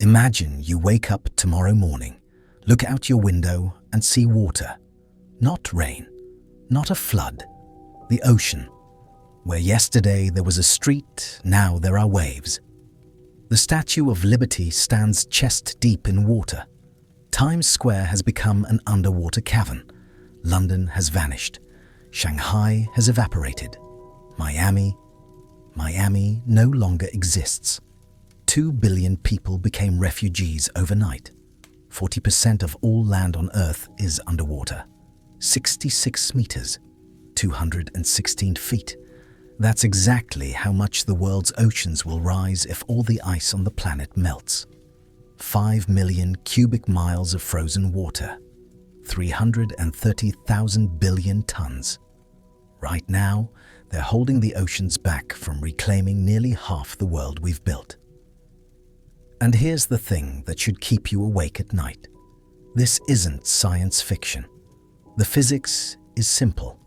Imagine you wake up tomorrow morning, look out your window and see water. Not rain, not a flood, the ocean. Where yesterday there was a street, now there are waves. The Statue of Liberty stands chest deep in water. Times Square has become an underwater cavern. London has vanished. Shanghai has evaporated. Miami no longer exists. 2 billion people became refugees overnight. 40% of all land on Earth is underwater. 66 meters, 216 feet. That's exactly how much the world's oceans will rise if all the ice on the planet melts. 5 million cubic miles of frozen water. 330,000 billion tons. Right now, they're holding the oceans back from reclaiming nearly half the world we've built. And here's the thing that should keep you awake at night. This isn't science fiction. The physics is simple.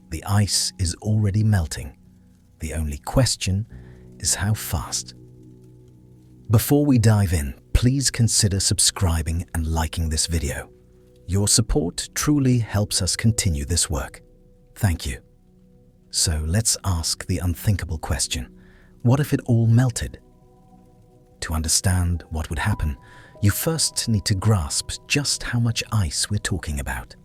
The ice is already melting. The only question is how fast. Before we dive in, please consider subscribing and liking this video. Your support truly helps us continue this work. Thank you. So let's ask the unthinkable question. What if it all melted? To understand what would happen, you first need to grasp just how much ice we're talking about.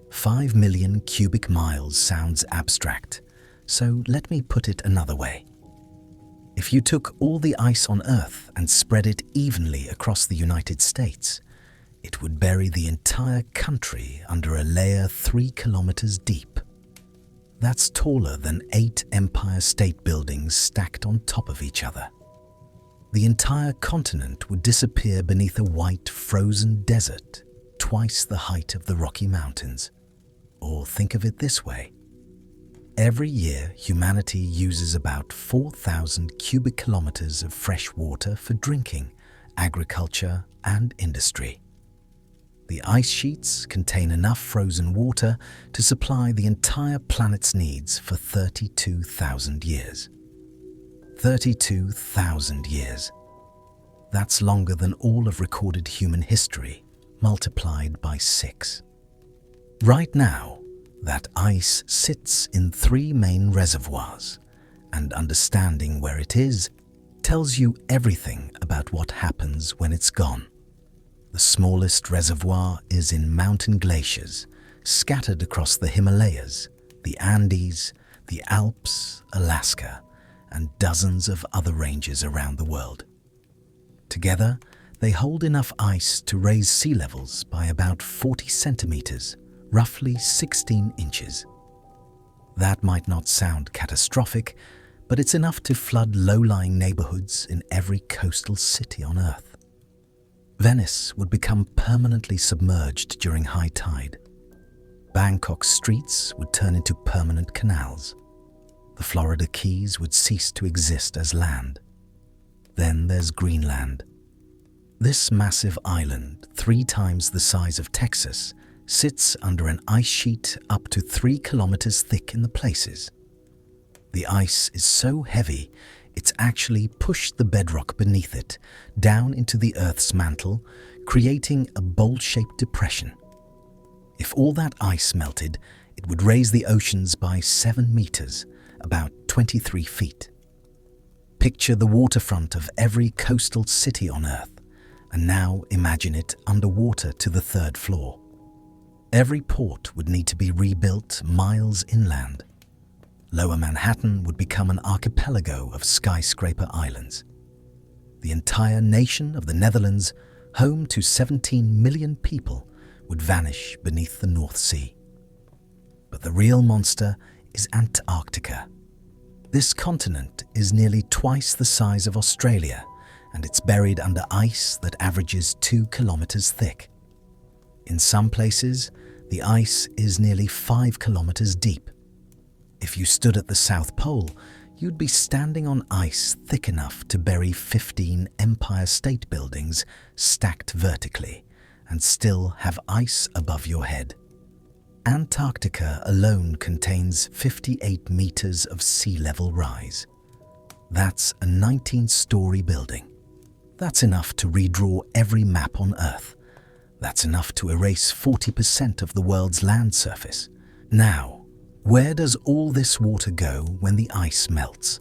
5 million cubic miles sounds abstract, so let me put it another way. If you took all the ice on Earth and spread it evenly across the United States, it would bury the entire country under a layer 3 kilometers deep. That's taller than 8 Empire State Buildings stacked on top of each other. The entire continent would disappear beneath a white, frozen desert, twice the height of the Rocky Mountains. Or think of it this way. Every year, humanity uses about 4,000 cubic kilometers of fresh water for drinking, agriculture, and industry. The ice sheets contain enough frozen water to supply the entire planet's needs for 32,000 years. 32,000 years. That's longer than all of recorded human history, multiplied by 6. Right now, that ice sits in 3 main reservoirs, and understanding where it is tells you everything about what happens when it's gone. The smallest reservoir is in mountain glaciers, scattered across the Himalayas, the Andes, the Alps, Alaska, and dozens of other ranges around the world. Together, they hold enough ice to raise sea levels by about 40 centimeters, roughly 16 inches. That might not sound catastrophic, but it's enough to flood low-lying neighborhoods in every coastal city on Earth. Venice would become permanently submerged during high tide. Bangkok's streets would turn into permanent canals. The Florida Keys would cease to exist as land. Then there's Greenland. This massive island, 3 times the size of Texas, sits under an ice sheet up to 3 kilometers thick in the places. The ice is so heavy, it's actually pushed the bedrock beneath it down into the Earth's mantle, creating a bowl-shaped depression. If all that ice melted, it would raise the oceans by 7 meters, about 23 feet. Picture the waterfront of every coastal city on Earth, and now imagine it underwater to the 3rd floor. Every port would need to be rebuilt miles inland. Lower Manhattan would become an archipelago of skyscraper islands. The entire nation of the Netherlands, home to 17 million people, would vanish beneath the North Sea. But the real monster is Antarctica. This continent is nearly twice the size of Australia, and it's buried under ice that averages 2 kilometers thick. In some places, the ice is nearly 5 kilometers deep. If you stood at the South Pole, you'd be standing on ice thick enough to bury 15 Empire State Buildings stacked vertically and still have ice above your head. Antarctica alone contains 58 meters of sea level rise. That's a 19-story building. That's enough to redraw every map on Earth. That's enough to erase 40% of the world's land surface. Now, where does all this water go when the ice melts?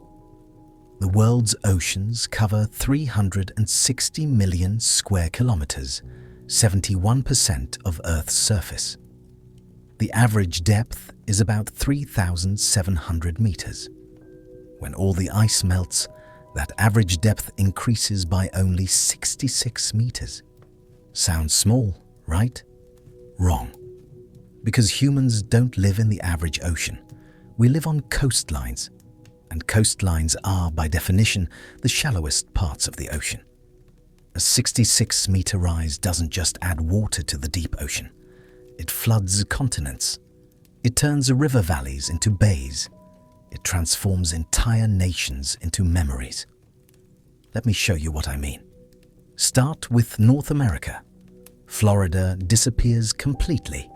The world's oceans cover 360 million square kilometers, 71% of Earth's surface. The average depth is about 3,700 meters. When all the ice melts, that average depth increases by only 66 meters. Sounds small, right? Wrong. Because humans don't live in the average ocean. We live on coastlines. And coastlines are, by definition, the shallowest parts of the ocean. A 66-meter rise doesn't just add water to the deep ocean. It floods continents. It turns river valleys into bays. It transforms entire nations into memories. Let me show you what I mean. Start with North America. Florida disappears completely.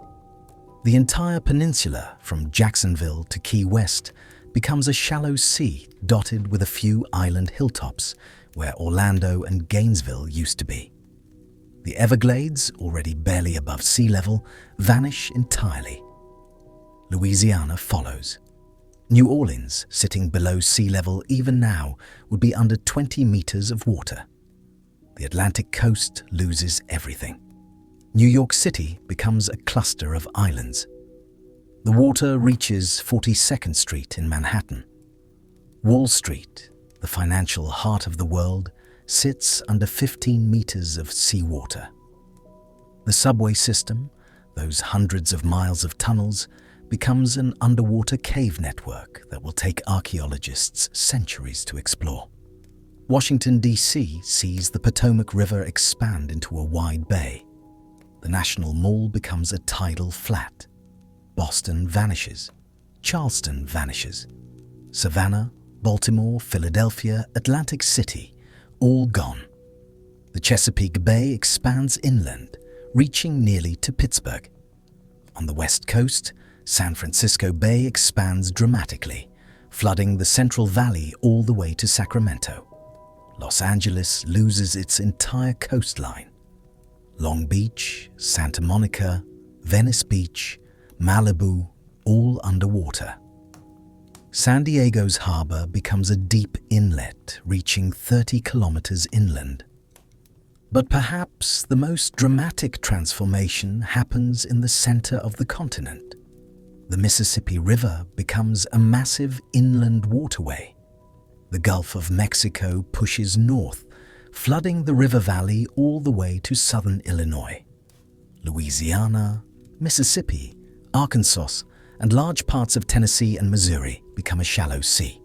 The entire peninsula, from Jacksonville to Key West, becomes a shallow sea dotted with a few island hilltops where Orlando and Gainesville used to be. The Everglades, already barely above sea level, vanish entirely. Louisiana follows. New Orleans, sitting below sea level even now, would be under 20 meters of water. The Atlantic coast loses everything. New York City becomes a cluster of islands. The water reaches 42nd Street in Manhattan. Wall Street, the financial heart of the world, sits under 15 meters of seawater. The subway system, those hundreds of miles of tunnels, becomes an underwater cave network that will take archaeologists centuries to explore. Washington, D.C. sees the Potomac River expand into a wide bay. The National Mall becomes a tidal flat. Boston vanishes. Charleston vanishes. Savannah, Baltimore, Philadelphia, Atlantic City, all gone. The Chesapeake Bay expands inland, reaching nearly to Pittsburgh. On the west coast, San Francisco Bay expands dramatically, flooding the Central Valley all the way to Sacramento. Los Angeles loses its entire coastline. Long Beach, Santa Monica, Venice Beach, Malibu, all underwater. San Diego's harbor becomes a deep inlet reaching 30 kilometers inland. But perhaps the most dramatic transformation happens in the center of the continent. The Mississippi River becomes a massive inland waterway. The Gulf of Mexico pushes north, flooding the river valley all the way to southern Illinois. Louisiana, Mississippi, Arkansas, and large parts of Tennessee and Missouri become a shallow sea.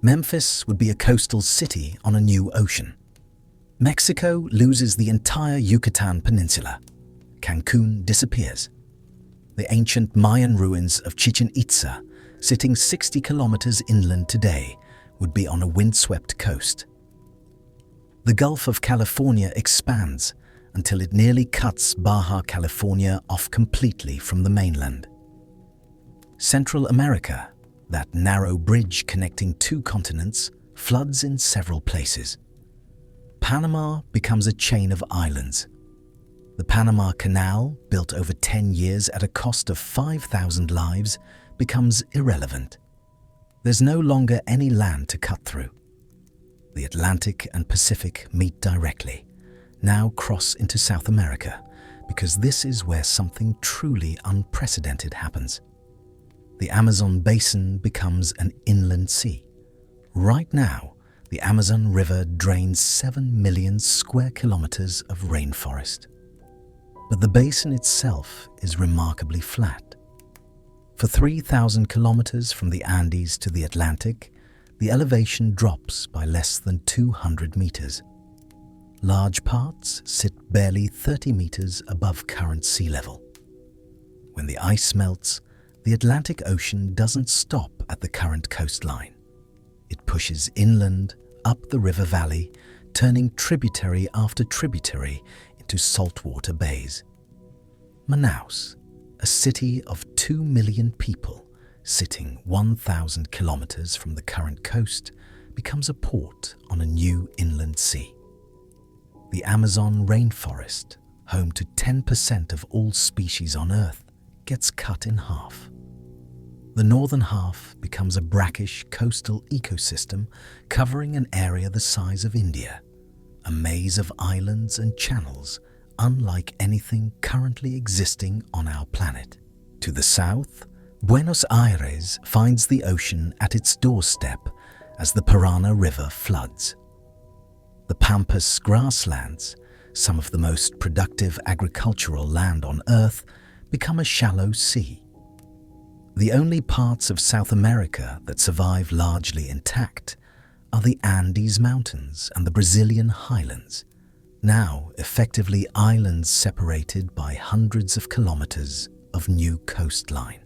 Memphis would be a coastal city on a new ocean. Mexico loses the entire Yucatan Peninsula. Cancun disappears. The ancient Mayan ruins of Chichen Itza, sitting 60 kilometers inland today, would be on a windswept coast. The Gulf of California expands until it nearly cuts Baja California off completely from the mainland. Central America, that narrow bridge connecting two continents, floods in several places. Panama becomes a chain of islands. The Panama Canal, built over 10 years at a cost of 5,000 lives, becomes irrelevant. There's no longer any land to cut through. The Atlantic and Pacific meet directly, now cross into South America, because this is where something truly unprecedented happens. The Amazon basin becomes an inland sea. Right now, the Amazon River drains 7 million square kilometers of rainforest. But the basin itself is remarkably flat. For 3,000 kilometers from the Andes to the Atlantic, the elevation drops by less than 200 meters. Large parts sit barely 30 meters above current sea level. When the ice melts, the Atlantic Ocean doesn't stop at the current coastline. It pushes inland, up the river valley, turning tributary after tributary into saltwater bays. Manaus, a city of 2 million people, sitting 1,000 kilometers from the current coast, becomes a port on a new inland sea. The Amazon rainforest, home to 10% of all species on Earth, gets cut in half. The northern half becomes a brackish coastal ecosystem covering an area the size of India, a maze of islands and channels unlike anything currently existing on our planet. To the south, Buenos Aires finds the ocean at its doorstep as the Parana River floods. The Pampas grasslands, some of the most productive agricultural land on Earth, become a shallow sea. The only parts of South America that survive largely intact are the Andes Mountains and the Brazilian highlands, now effectively islands separated by hundreds of kilometers of new coastline.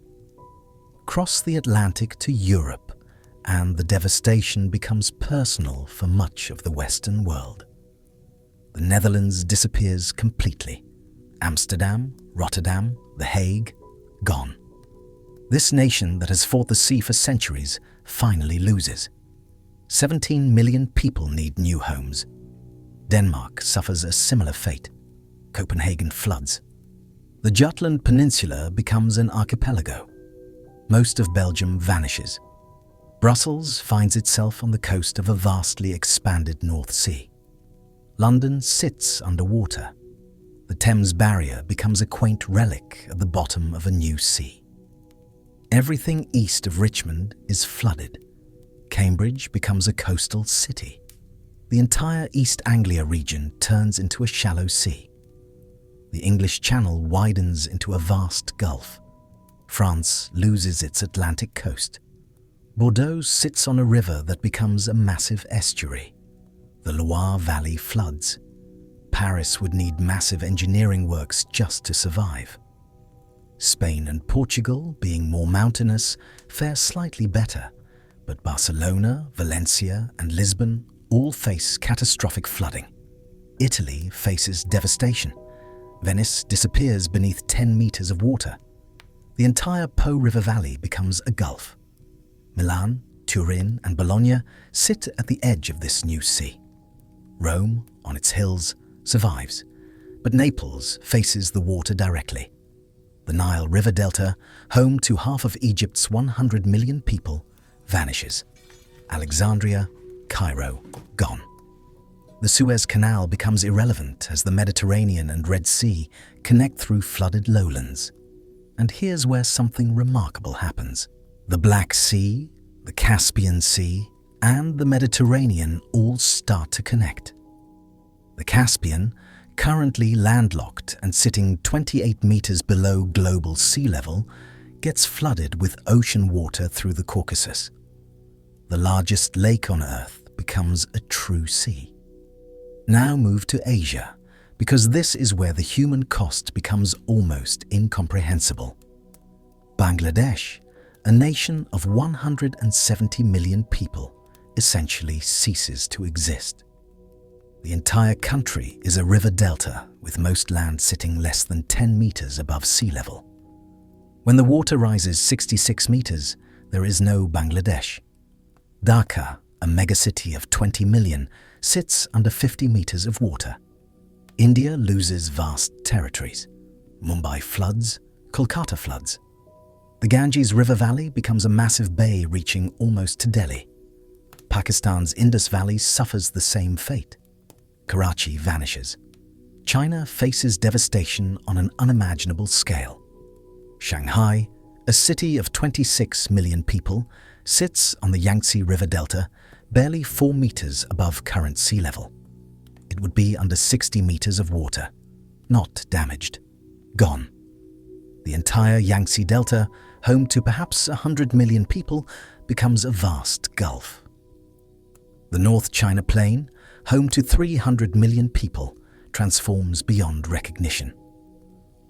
Cross the Atlantic to Europe, and the devastation becomes personal for much of the Western world. The Netherlands disappears completely. Amsterdam, Rotterdam, The Hague, gone. This nation that has fought the sea for centuries finally loses. 17 million people need new homes. Denmark suffers a similar fate. Copenhagen floods. The Jutland Peninsula becomes an archipelago. Most of Belgium vanishes. Brussels finds itself on the coast of a vastly expanded North Sea. London sits underwater. The Thames Barrier becomes a quaint relic at the bottom of a new sea. Everything east of Richmond is flooded. Cambridge becomes a coastal city. The entire East Anglia region turns into a shallow sea. The English Channel widens into a vast gulf. France loses its Atlantic coast. Bordeaux sits on a river that becomes a massive estuary. The Loire Valley floods. Paris would need massive engineering works just to survive. Spain and Portugal, being more mountainous, fare slightly better, but Barcelona, Valencia, and Lisbon all face catastrophic flooding. Italy faces devastation. Venice disappears beneath 10 meters of water. The entire Po River Valley becomes a gulf. Milan, Turin, and Bologna sit at the edge of this new sea. Rome, on its hills, survives, but Naples faces the water directly. The Nile River Delta, home to half of Egypt's 100 million people, vanishes. Alexandria, Cairo, gone. The Suez Canal becomes irrelevant as the Mediterranean and Red Sea connect through flooded lowlands. And here's where something remarkable happens. The Black Sea, the Caspian Sea, and the Mediterranean all start to connect. The Caspian, currently landlocked and sitting 28 meters below global sea level, gets flooded with ocean water through the Caucasus. The largest lake on Earth becomes a true sea. Now move to Asia, because this is where the human cost becomes almost incomprehensible. Bangladesh, a nation of 170 million people, essentially ceases to exist. The entire country is a river delta, with most land sitting less than 10 meters above sea level. When the water rises 66 meters, there is no Bangladesh. Dhaka, a megacity of 20 million, sits under 50 meters of water. India loses vast territories. Mumbai floods, Kolkata floods. The Ganges River Valley becomes a massive bay reaching almost to Delhi. Pakistan's Indus Valley suffers the same fate. Karachi vanishes. China faces devastation on an unimaginable scale. Shanghai, a city of 26 million people, sits on the Yangtze River Delta, barely 4 meters above current sea level. It would be under 60 meters of water. Not damaged. Gone. The entire Yangtze Delta, home to perhaps 100 million people, becomes a vast gulf. The North China Plain, home to 300 million people, transforms beyond recognition.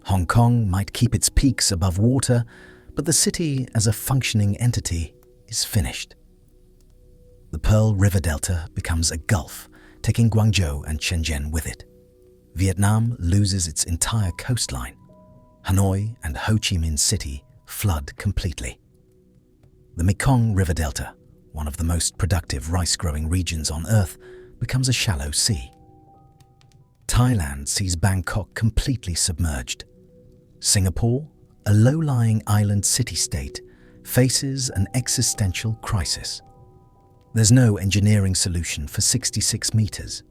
Hong Kong might keep its peaks above water, but the city as a functioning entity is finished. The Pearl River Delta becomes a gulf, taking Guangzhou and Shenzhen with it. Vietnam loses its entire coastline. Hanoi and Ho Chi Minh City flood completely. The Mekong River Delta, one of the most productive rice-growing regions on Earth, becomes a shallow sea. Thailand sees Bangkok completely submerged. Singapore, a low-lying island city-state, faces an existential crisis. There's no engineering solution for 66 meters.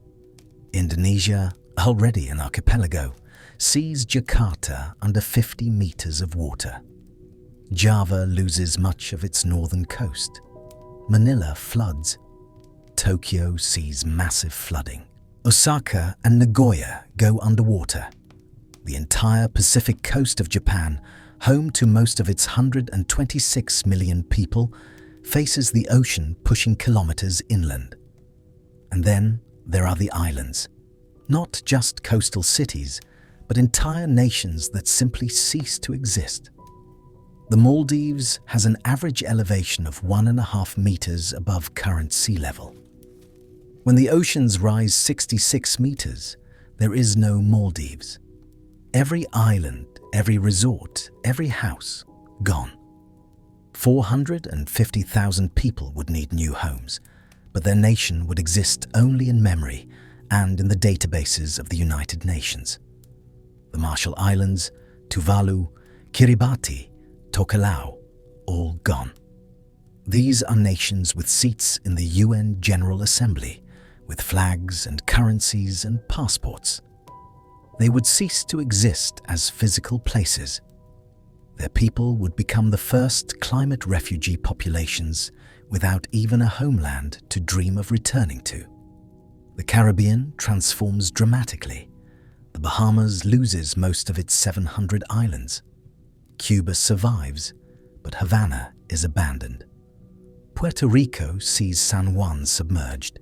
Indonesia, already an archipelago, sees Jakarta under 50 meters of water. Java loses much of its northern coast. Manila floods. Tokyo sees massive flooding. Osaka and Nagoya go underwater. The entire Pacific coast of Japan, home to most of its 126 million people, faces the ocean pushing kilometers inland. And then there are the islands. Not just coastal cities, but entire nations that simply cease to exist. The Maldives has an average elevation of 1.5 meters above current sea level. When the oceans rise 66 meters, there is no Maldives. Every island, every resort, every house, gone. 450,000 people would need new homes, but their nation would exist only in memory and in the databases of the United Nations. The Marshall Islands, Tuvalu, Kiribati, Tokelau, all gone. These are nations with seats in the UN General Assembly, with flags and currencies and passports. They would cease to exist as physical places. Their people would become the first climate refugee populations without even a homeland to dream of returning to. The Caribbean transforms dramatically. The Bahamas loses most of its 700 islands. Cuba survives, but Havana is abandoned. Puerto Rico sees San Juan submerged.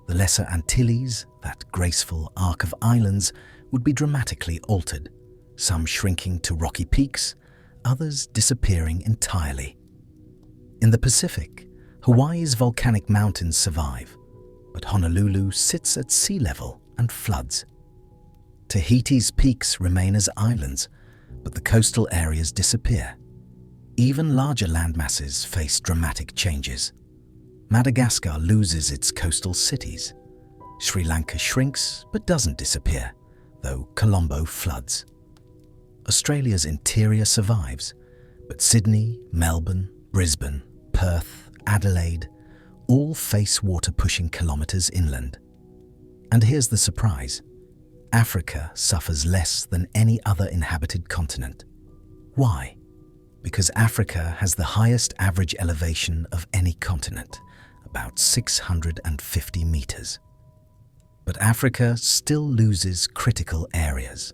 The Lesser Antilles, that graceful arc of islands, would be dramatically altered, some shrinking to rocky peaks, others disappearing entirely. In the Pacific, Hawaii's volcanic mountains survive, but Honolulu sits at sea level and floods. Tahiti's peaks remain as islands, but the coastal areas disappear. Even larger landmasses face dramatic changes. Madagascar loses its coastal cities. Sri Lanka shrinks but doesn't disappear, though Colombo floods. Australia's interior survives, but Sydney, Melbourne, Brisbane, Perth, Adelaide all face water pushing kilometers inland. And here's the surprise. Africa suffers less than any other inhabited continent. Why? Because Africa has the highest average elevation of any continent, about 650 meters. But Africa still loses critical areas.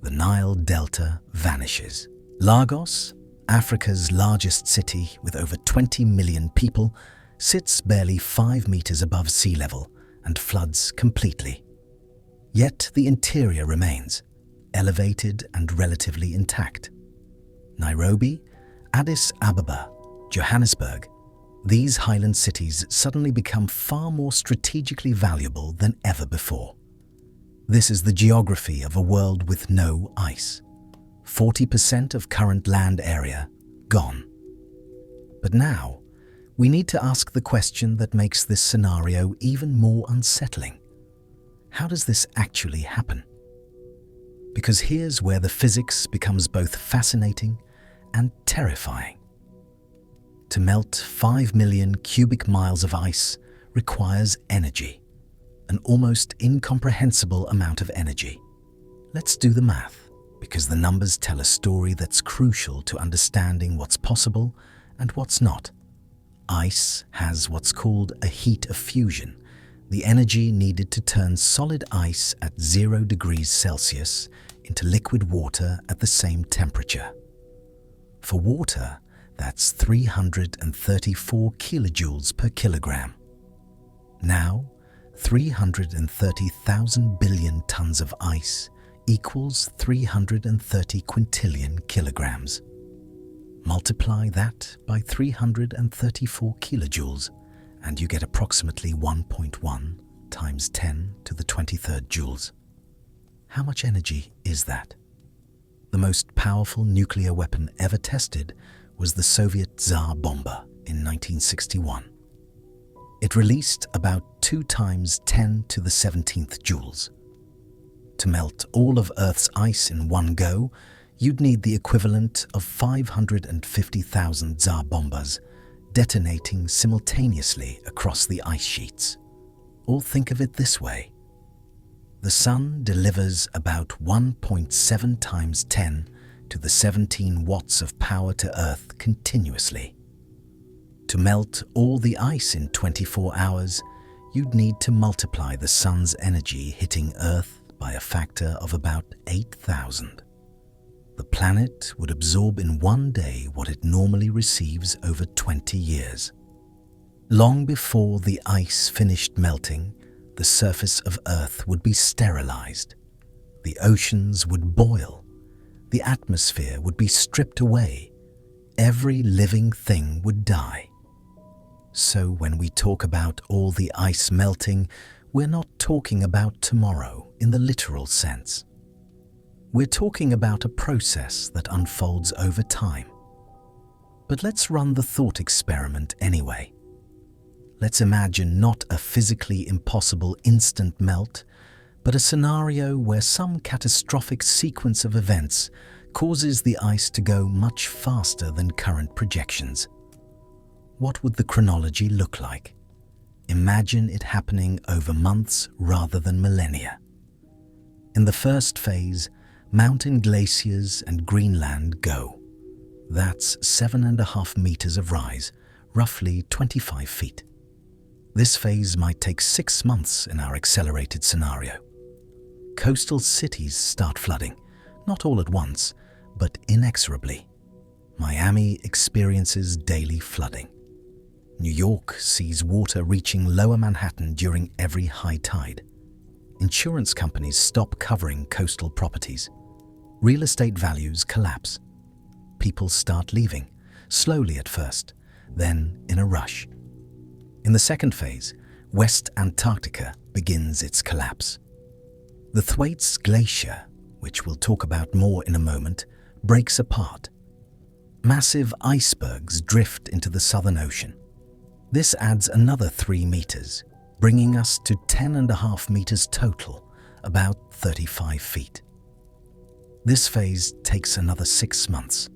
The Nile Delta vanishes. Lagos, Africa's largest city with over 20 million people, sits barely 5 meters above sea level and floods completely. Yet the interior remains, elevated and relatively intact. Nairobi, Addis Ababa, Johannesburg, these highland cities suddenly become far more strategically valuable than ever before. This is the geography of a world with no ice. 40% of current land area gone. But now, we need to ask the question that makes this scenario even more unsettling. How does this actually happen? Because here's where the physics becomes both fascinating and terrifying. To melt 5 million cubic miles of ice requires energy, an almost incomprehensible amount of energy. Let's do the math, because the numbers tell a story that's crucial to understanding what's possible and what's not. Ice has what's called a heat of fusion, the energy needed to turn solid ice at 0 degrees Celsius into liquid water at the same temperature. For water, that's 334 kilojoules per kilogram. Now, 330,000 billion tons of ice equals 330 quintillion kilograms. Multiply that by 334 kilojoules, and you get approximately 1.1 times 10 to the 23rd joules. How much energy is that? The most powerful nuclear weapon ever tested was the Soviet Tsar bomber in 1961. It released about 2 times 10 to the 17th joules. To melt all of Earth's ice in one go, you'd need the equivalent of 550,000 Tsar bombers detonating simultaneously across the ice sheets. Or think of it this way. The Sun delivers about 1.7 times 10 to the 17 watts of power to Earth continuously. To melt all the ice in 24 hours, you'd need to multiply the Sun's energy hitting Earth by a factor of about 8,000. The planet would absorb in one day what it normally receives over 20 years. Long before the ice finished melting, the surface of Earth would be sterilized. The oceans would boil. The atmosphere would be stripped away. Every living thing would die. So when we talk about all the ice melting, we're not talking about tomorrow in the literal sense. We're talking about a process that unfolds over time. But let's run the thought experiment anyway. Let's imagine not a physically impossible instant melt, but a scenario where some catastrophic sequence of events causes the ice to go much faster than current projections. What would the chronology look like? Imagine it happening over months rather than millennia. In the first phase, mountain glaciers and Greenland go. That's 7.5 meters of rise, roughly 25 feet. This phase might take 6 months in our accelerated scenario. Coastal cities start flooding, not all at once, but inexorably. Miami experiences daily flooding. New York sees water reaching lower Manhattan during every high tide. Insurance companies stop covering coastal properties. Real estate values collapse. People start leaving, slowly at first, then in a rush. In the second phase, West Antarctica begins its collapse. The Thwaites Glacier, which we'll talk about more in a moment, breaks apart. Massive icebergs drift into the Southern Ocean. This adds another 3 meters, bringing us to 10.5 meters total, about 35 feet. This phase takes another 6 months.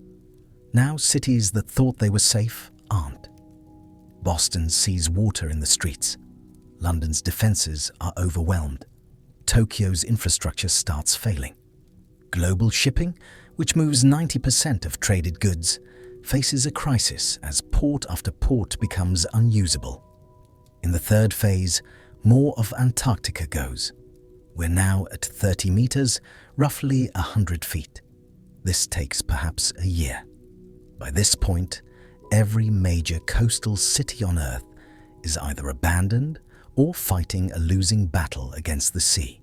Now cities that thought they were safe aren't. Boston sees water in the streets. London's defenses are overwhelmed. Tokyo's infrastructure starts failing. Global shipping, which moves 90% of traded goods, faces a crisis as port after port becomes unusable. In the third phase, more of Antarctica goes. We're now at 30 meters, roughly 100 feet. This takes perhaps a year. By this point, every major coastal city on Earth is either abandoned or fighting a losing battle against the sea.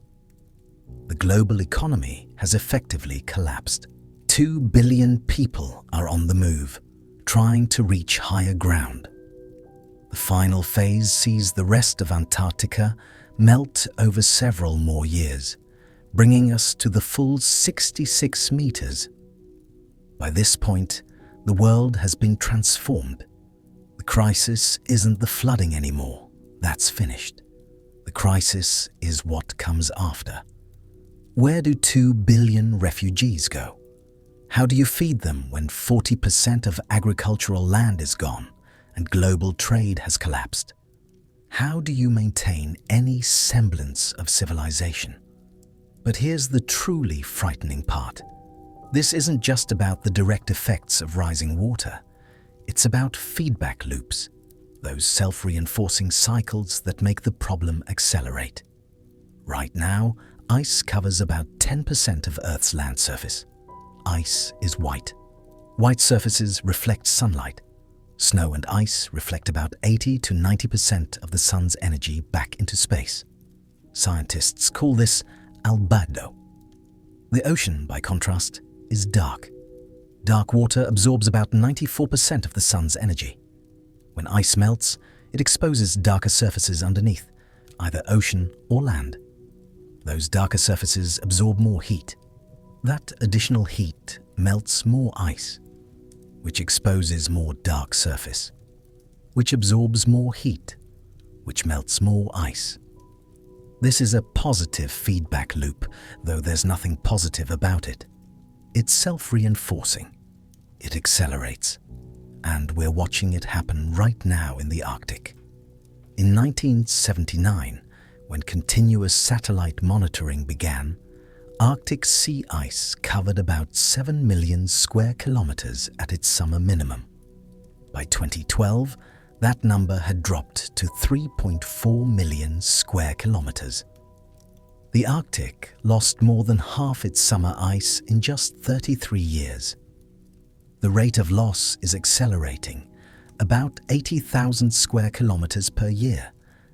The global economy has effectively collapsed. 2 billion people are on the move, trying to reach higher ground. The final phase sees the rest of Antarctica melt over several more years, bringing us to the full 66 meters. By this point, the world has been transformed. The crisis isn't the flooding anymore. That's finished. The crisis is what comes after. Where do 2 billion refugees go? How do you feed them when 40% of agricultural land is gone and global trade has collapsed? How do you maintain any semblance of civilization? But here's the truly frightening part. This isn't just about the direct effects of rising water. It's about feedback loops, those self-reinforcing cycles that make the problem accelerate. Right now, ice covers about 10% of Earth's land surface. Ice is white. White surfaces reflect sunlight. Snow and ice reflect about 80 to 90% of the sun's energy back into space. Scientists call this albedo. The ocean, by contrast, is dark. Dark water absorbs about 94% of the sun's energy. When ice melts, it exposes darker surfaces underneath, either ocean or land. Those darker surfaces absorb more heat. That additional heat melts more ice, which exposes more dark surface, which absorbs more heat, which melts more ice. This is a positive feedback loop, though there's nothing positive about it. It's self-reinforcing. It accelerates. And we're watching it happen right now in the Arctic. In 1979, when continuous satellite monitoring began, Arctic sea ice covered about 7 million square kilometers at its summer minimum. By 2012, that number had dropped to 3.4 million square kilometers. The Arctic lost more than half its summer ice in just 33 years. The rate of loss is accelerating, about 80,000 square kilometers per year,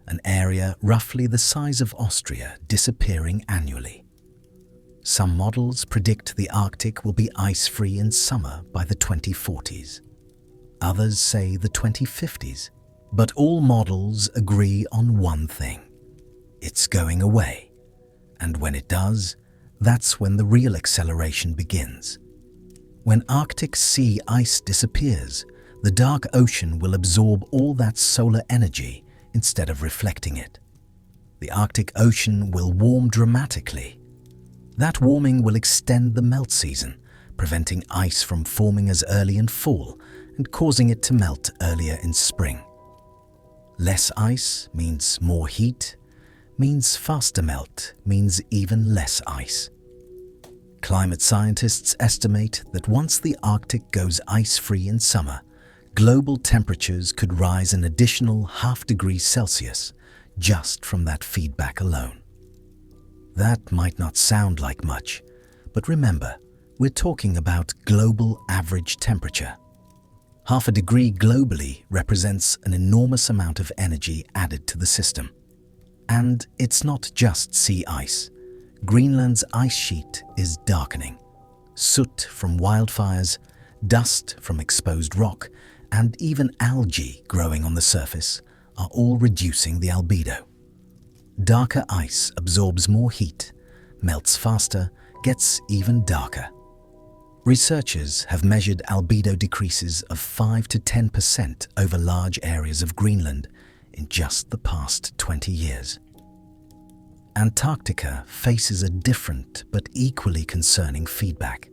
an area roughly the size of Austria disappearing annually. Some models predict the Arctic will be ice-free in summer by the 2040s. Others say the 2050s. But all models agree on one thing. It's going away. And when it does, that's when the real acceleration begins. When Arctic sea ice disappears, the dark ocean will absorb all that solar energy instead of reflecting it. The Arctic Ocean will warm dramatically. That warming will extend the melt season, preventing ice from forming as early in fall and causing it to melt earlier in spring. Less ice means more heat, means faster melt, means even less ice. Climate scientists estimate that once the Arctic goes ice-free in summer, global temperatures could rise an additional 0.5 degrees Celsius just from that feedback alone. That might not sound like much, but remember, we're talking about global average temperature. 0.5 degree globally represents an enormous amount of energy added to the system. And it's not just sea ice. Greenland's ice sheet is darkening. Soot from wildfires, dust from exposed rock, and even algae growing on the surface are all reducing the albedo. Darker ice absorbs more heat, melts faster, gets even darker. Researchers have measured albedo decreases of 5 to 10% over large areas of Greenland in just the past 20 years. Antarctica faces a different but equally concerning feedback.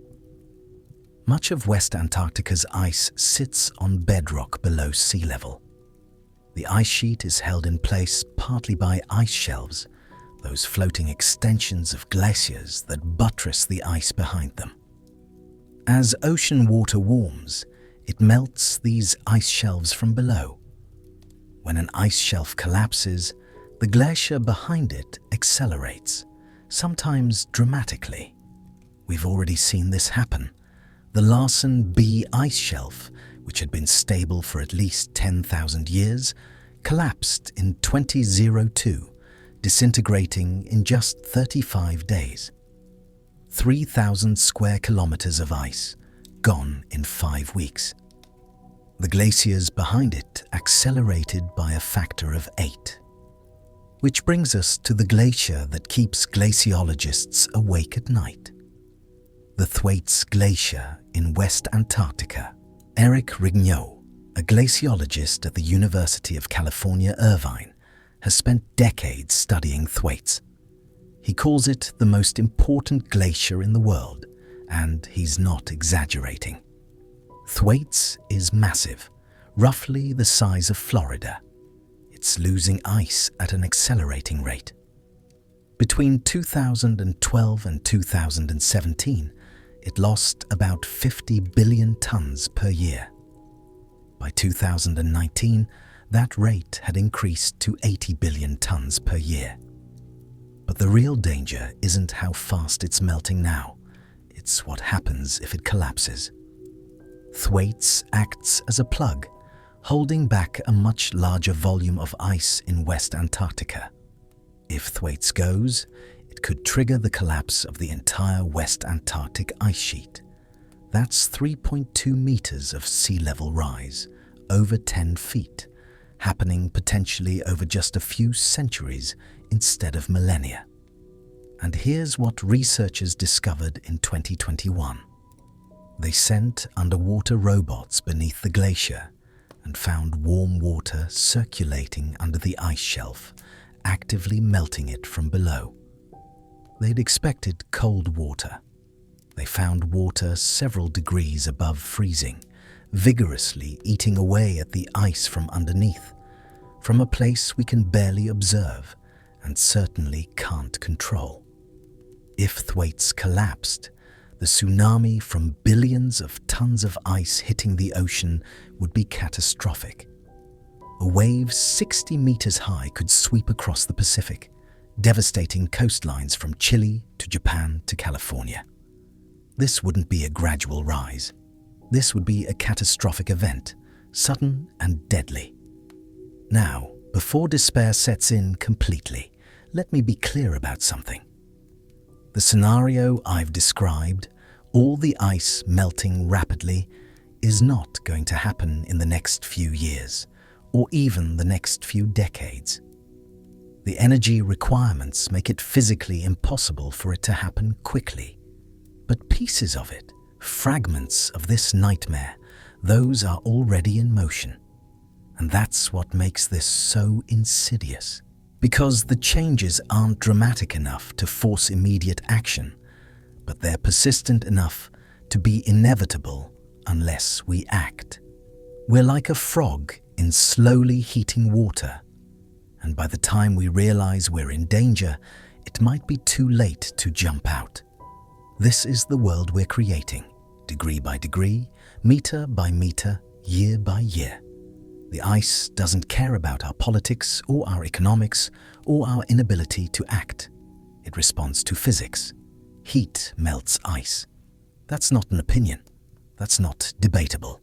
Much of West Antarctica's ice sits on bedrock below sea level. The ice sheet is held in place partly by ice shelves, those floating extensions of glaciers that buttress the ice behind them. As ocean water warms, it melts these ice shelves from below. When an ice shelf collapses, the glacier behind it accelerates, sometimes dramatically. We've already seen this happen. The Larsen B ice shelf, which had been stable for at least 10,000 years, collapsed in 2002, disintegrating in just 35 days. 3,000 square kilometers of ice, gone in 5 weeks. The glaciers behind it accelerated by a factor of 8. Which brings us to the glacier that keeps glaciologists awake at night. The Thwaites Glacier in West Antarctica. Eric Rignot, a glaciologist at the University of California, Irvine, has spent decades studying Thwaites. He calls it the most important glacier in the world, and he's not exaggerating. Thwaites is massive, roughly the size of Florida. It's losing ice at an accelerating rate. Between 2012 and 2017, it lost about 50 billion tons per year. By 2019, that rate had increased to 80 billion tons per year. But the real danger isn't how fast it's melting now, it's what happens if it collapses. Thwaites acts as a plug, holding back a much larger volume of ice in West Antarctica. If Thwaites goes, it could trigger the collapse of the entire West Antarctic ice sheet. That's 3.2 meters of sea level rise, over 10 feet, happening potentially over just a few centuries instead of millennia. And here's what researchers discovered in 2021. They sent underwater robots beneath the glacier and found warm water circulating under the ice shelf actively melting it from below. They'd expected cold water. They found water several degrees above freezing, vigorously eating away at the ice from underneath, from a place we can barely observe and certainly can't control. If Thwaites collapsed, the tsunami from billions of tons of ice hitting the ocean would be catastrophic. A wave 60 meters high could sweep across the Pacific, devastating coastlines from Chile to Japan to California. This wouldn't be a gradual rise. This would be a catastrophic event, sudden and deadly. Now, before despair sets in completely, let me be clear about something. The scenario I've described, all the ice melting rapidly, is not going to happen in the next few years, or even the next few decades. The energy requirements make it physically impossible for it to happen quickly. But pieces of it, fragments of this nightmare, those are already in motion. And that's what makes this so insidious. Because the changes aren't dramatic enough to force immediate action, but they're persistent enough to be inevitable unless we act. We're like a frog in slowly heating water, and by the time we realize we're in danger, it might be too late to jump out. This is the world we're creating, degree by degree, meter by meter, year by year. The ice doesn't care about our politics or our economics or our inability to act. It responds to physics. Heat melts ice. That's not an opinion. That's not debatable.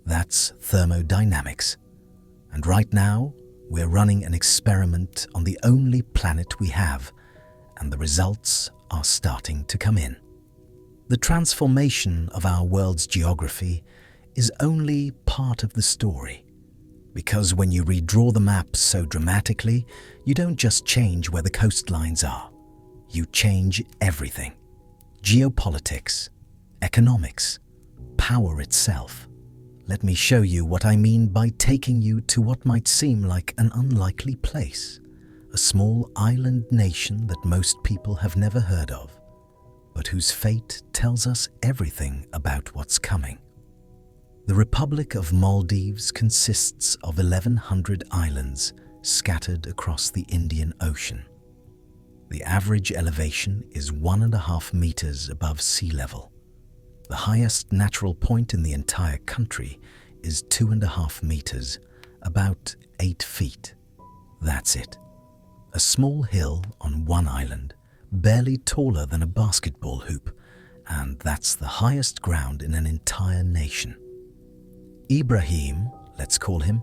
That's thermodynamics. And right now, we're running an experiment on the only planet we have, and the results are starting to come in. The transformation of our world's geography is only part of the story. Because when you redraw the map so dramatically, you don't just change where the coastlines are. You change everything. Geopolitics, economics, power itself. Let me show you what I mean by taking you to what might seem like an unlikely place. A small island nation that most people have never heard of, but whose fate tells us everything about what's coming. The Republic of Maldives consists of 1,100 islands scattered across the Indian Ocean. The average elevation is 1.5 meters above sea level. The highest natural point in the entire country is 2.5 meters, about 8 feet. That's it. A small hill on one island, barely taller than a basketball hoop, and that's the highest ground in an entire nation. Ibrahim, let's call him,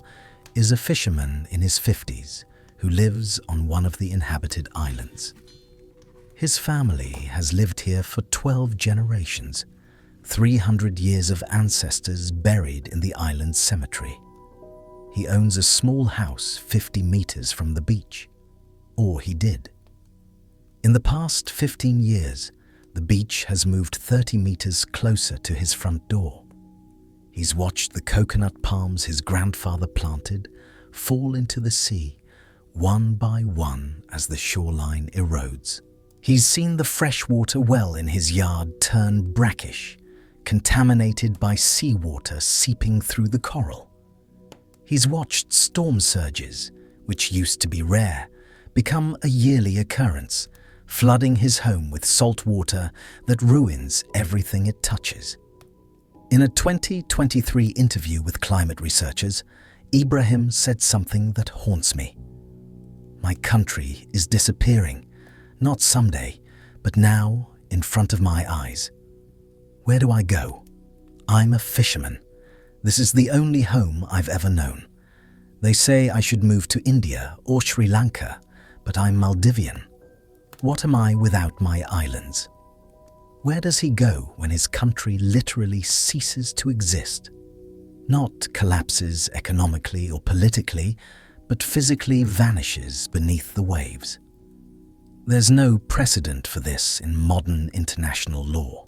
is a fisherman in his 50s who lives on one of the inhabited islands. His family has lived here for 12 generations, 300 years of ancestors buried in the island's cemetery. He owns a small house 50 meters from the beach, or he did. In the past 15 years, the beach has moved 30 meters closer to his front door. He's watched the coconut palms his grandfather planted fall into the sea, one by one as the shoreline erodes. He's seen the freshwater well in his yard turn brackish, contaminated by seawater seeping through the coral. He's watched storm surges, which used to be rare, become a yearly occurrence, flooding his home with salt water that ruins everything it touches. In a 2023 interview with climate researchers, Ibrahim said something that haunts me. My country is disappearing, not someday, but now in front of my eyes. Where do I go? I'm a fisherman. This is the only home I've ever known. They say I should move to India or Sri Lanka, but I'm Maldivian. What am I without my islands? Where does he go when his country literally ceases to exist? Not collapses economically or politically, but physically vanishes beneath the waves. There's no precedent for this in modern international law.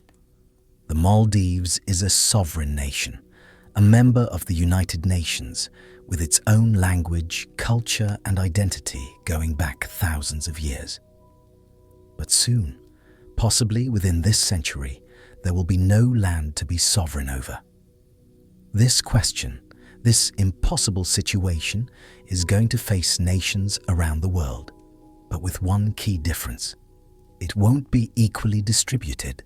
The Maldives is a sovereign nation, a member of the United Nations with its own language, culture, and identity going back thousands of years. But soon, possibly within this century, there will be no land to be sovereign over. This question, this impossible situation, is going to face nations around the world, but with one key difference. It won't be equally distributed.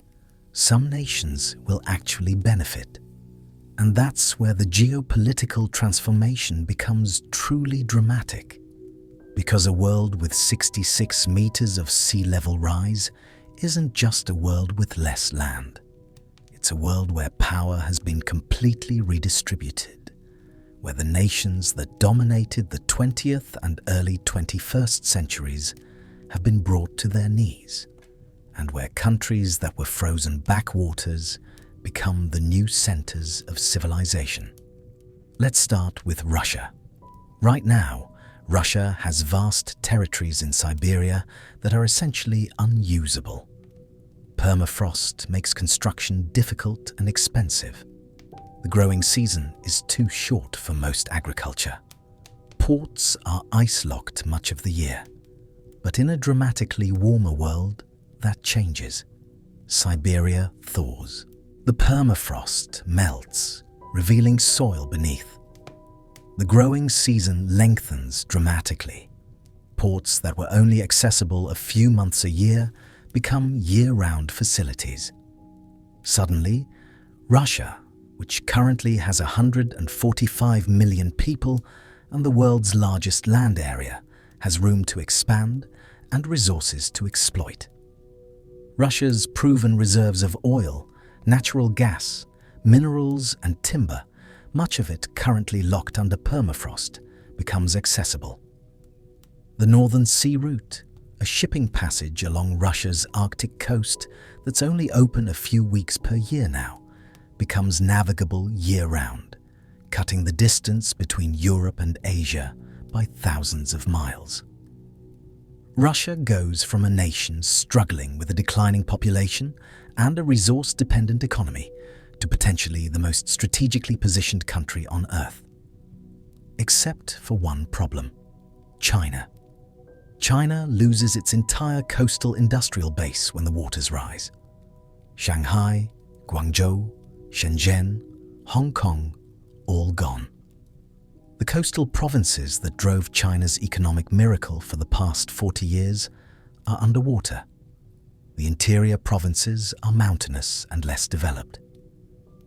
Some nations will actually benefit. And that's where the geopolitical transformation becomes truly dramatic. Because a world with 66 meters of sea level rise isn't just a world with less land. It's a world where power has been completely redistributed, where the nations that dominated the 20th and early 21st centuries have been brought to their knees, and where countries that were frozen backwaters become the new centers of civilization. Let's start with Russia. Right now, Russia has vast territories in Siberia that are essentially unusable. Permafrost makes construction difficult and expensive. The growing season is too short for most agriculture. Ports are ice-locked much of the year. But in a dramatically warmer world, that changes. Siberia thaws. The permafrost melts, revealing soil beneath. The growing season lengthens dramatically. Ports that were only accessible a few months a year become year-round facilities. Suddenly, Russia, which currently has 145 million people and the world's largest land area, has room to expand and resources to exploit. Russia's proven reserves of oil, natural gas, minerals and timber, much of it currently locked under permafrost, becomes accessible. The Northern Sea Route, a shipping passage along Russia's Arctic coast that's only open a few weeks per year now, becomes navigable year-round, cutting the distance between Europe and Asia by thousands of miles. Russia goes from a nation struggling with a declining population and a resource-dependent economy to potentially the most strategically positioned country on Earth. Except for one problem: China. China loses its entire coastal industrial base when the waters rise. Shanghai, Guangzhou, Shenzhen, Hong Kong, all gone. The coastal provinces that drove China's economic miracle for the past 40 years are underwater. The interior provinces are mountainous and less developed.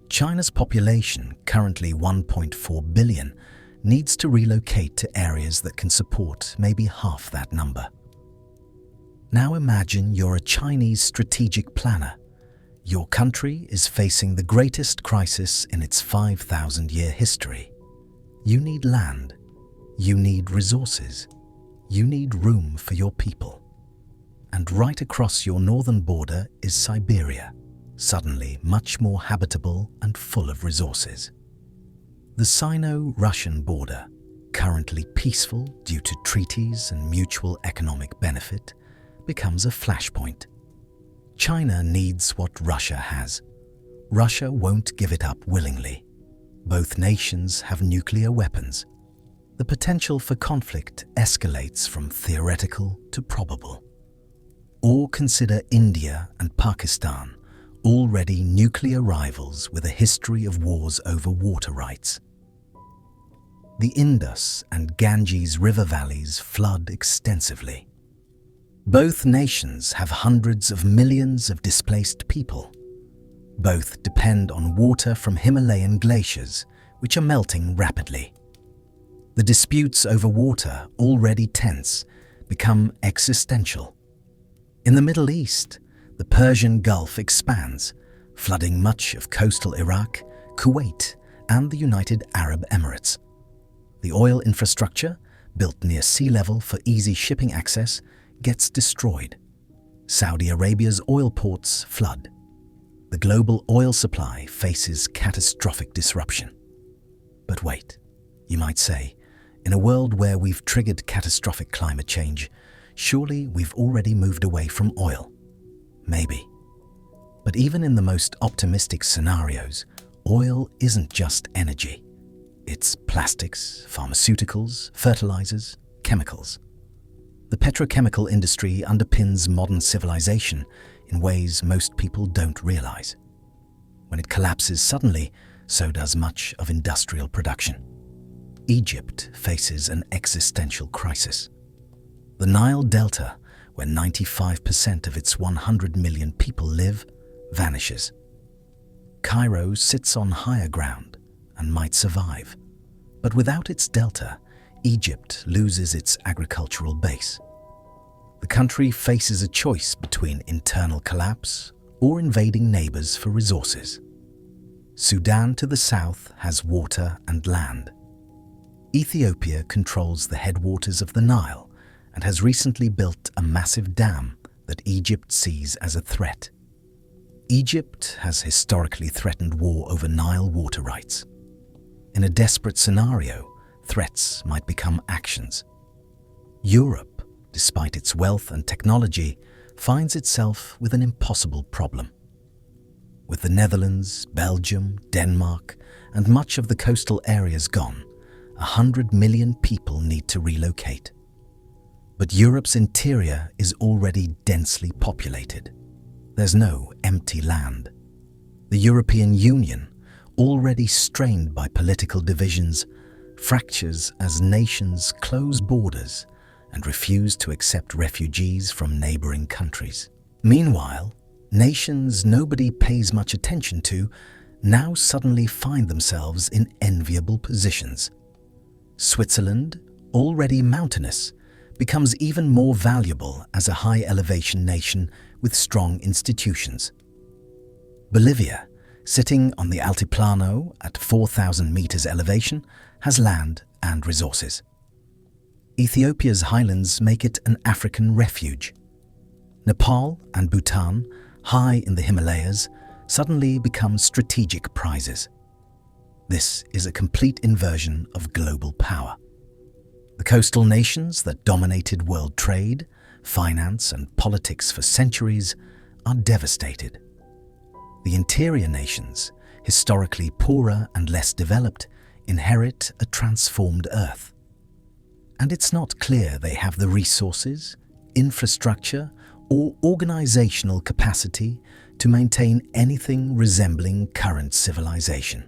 China's population, currently 1.4 billion, needs to relocate to areas that can support maybe half that number. Now imagine you're a Chinese strategic planner. Your country is facing the greatest crisis in its 5,000-year history. You need land, you need resources, you need room for your people. And right across your northern border is Siberia, suddenly much more habitable and full of resources. The Sino-Russian border, currently peaceful due to treaties and mutual economic benefit, becomes a flashpoint. China needs what Russia has. Russia won't give it up willingly. Both nations have nuclear weapons. The potential for conflict escalates from theoretical to probable. Or consider India and Pakistan, already nuclear rivals with a history of wars over water rights. The Indus and Ganges river valleys flood extensively. Both nations have hundreds of millions of displaced people. Both depend on water from Himalayan glaciers, which are melting rapidly. The disputes over water, already tense, become existential. In the Middle East, the Persian Gulf expands, flooding much of coastal Iraq, Kuwait, and the United Arab Emirates. The oil infrastructure, built near sea level for easy shipping access, gets destroyed. Saudi Arabia's oil ports flood. The global oil supply faces catastrophic disruption. But wait, you might say, in a world where we've triggered catastrophic climate change, surely we've already moved away from oil. Maybe. But even in the most optimistic scenarios, Oil isn't just energy. It's plastics, pharmaceuticals, fertilizers, chemicals. The petrochemical industry underpins modern civilization in ways most people don't realize. When it collapses suddenly, so does much of industrial production. Egypt faces an existential crisis. The Nile Delta, where 95% of its 100 million people live, vanishes. Cairo sits on higher ground and might survive, but without its delta, Egypt loses its agricultural base. The country faces a choice between internal collapse or invading neighbors for resources. Sudan to the south has water and land. Ethiopia controls the headwaters of the Nile and has recently built a massive dam that Egypt sees as a threat. Egypt has historically threatened war over Nile water rights. In a desperate scenario, threats might become actions. Europe, despite its wealth and technology, finds itself with an impossible problem. With the Netherlands, Belgium, Denmark, and much of the coastal areas gone, 100 million people need to relocate. But Europe's interior is already densely populated. There's no empty land. The European Union, already strained by political divisions, fractures as nations close borders and refuse to accept refugees from neighboring countries. Meanwhile, nations nobody pays much attention to now suddenly find themselves in enviable positions. Switzerland, already mountainous, becomes even more valuable as a high-elevation nation with strong institutions. Bolivia, sitting on the Altiplano at 4,000 meters elevation, has land and resources. Ethiopia's highlands make it an African refuge. Nepal and Bhutan, high in the Himalayas, suddenly become strategic prizes. This is a complete inversion of global power. The coastal nations that dominated world trade, finance, and politics for centuries are devastated. The interior nations, historically poorer and less developed, inherit a transformed Earth. And it's not clear they have the resources, infrastructure, or organizational capacity to maintain anything resembling current civilization.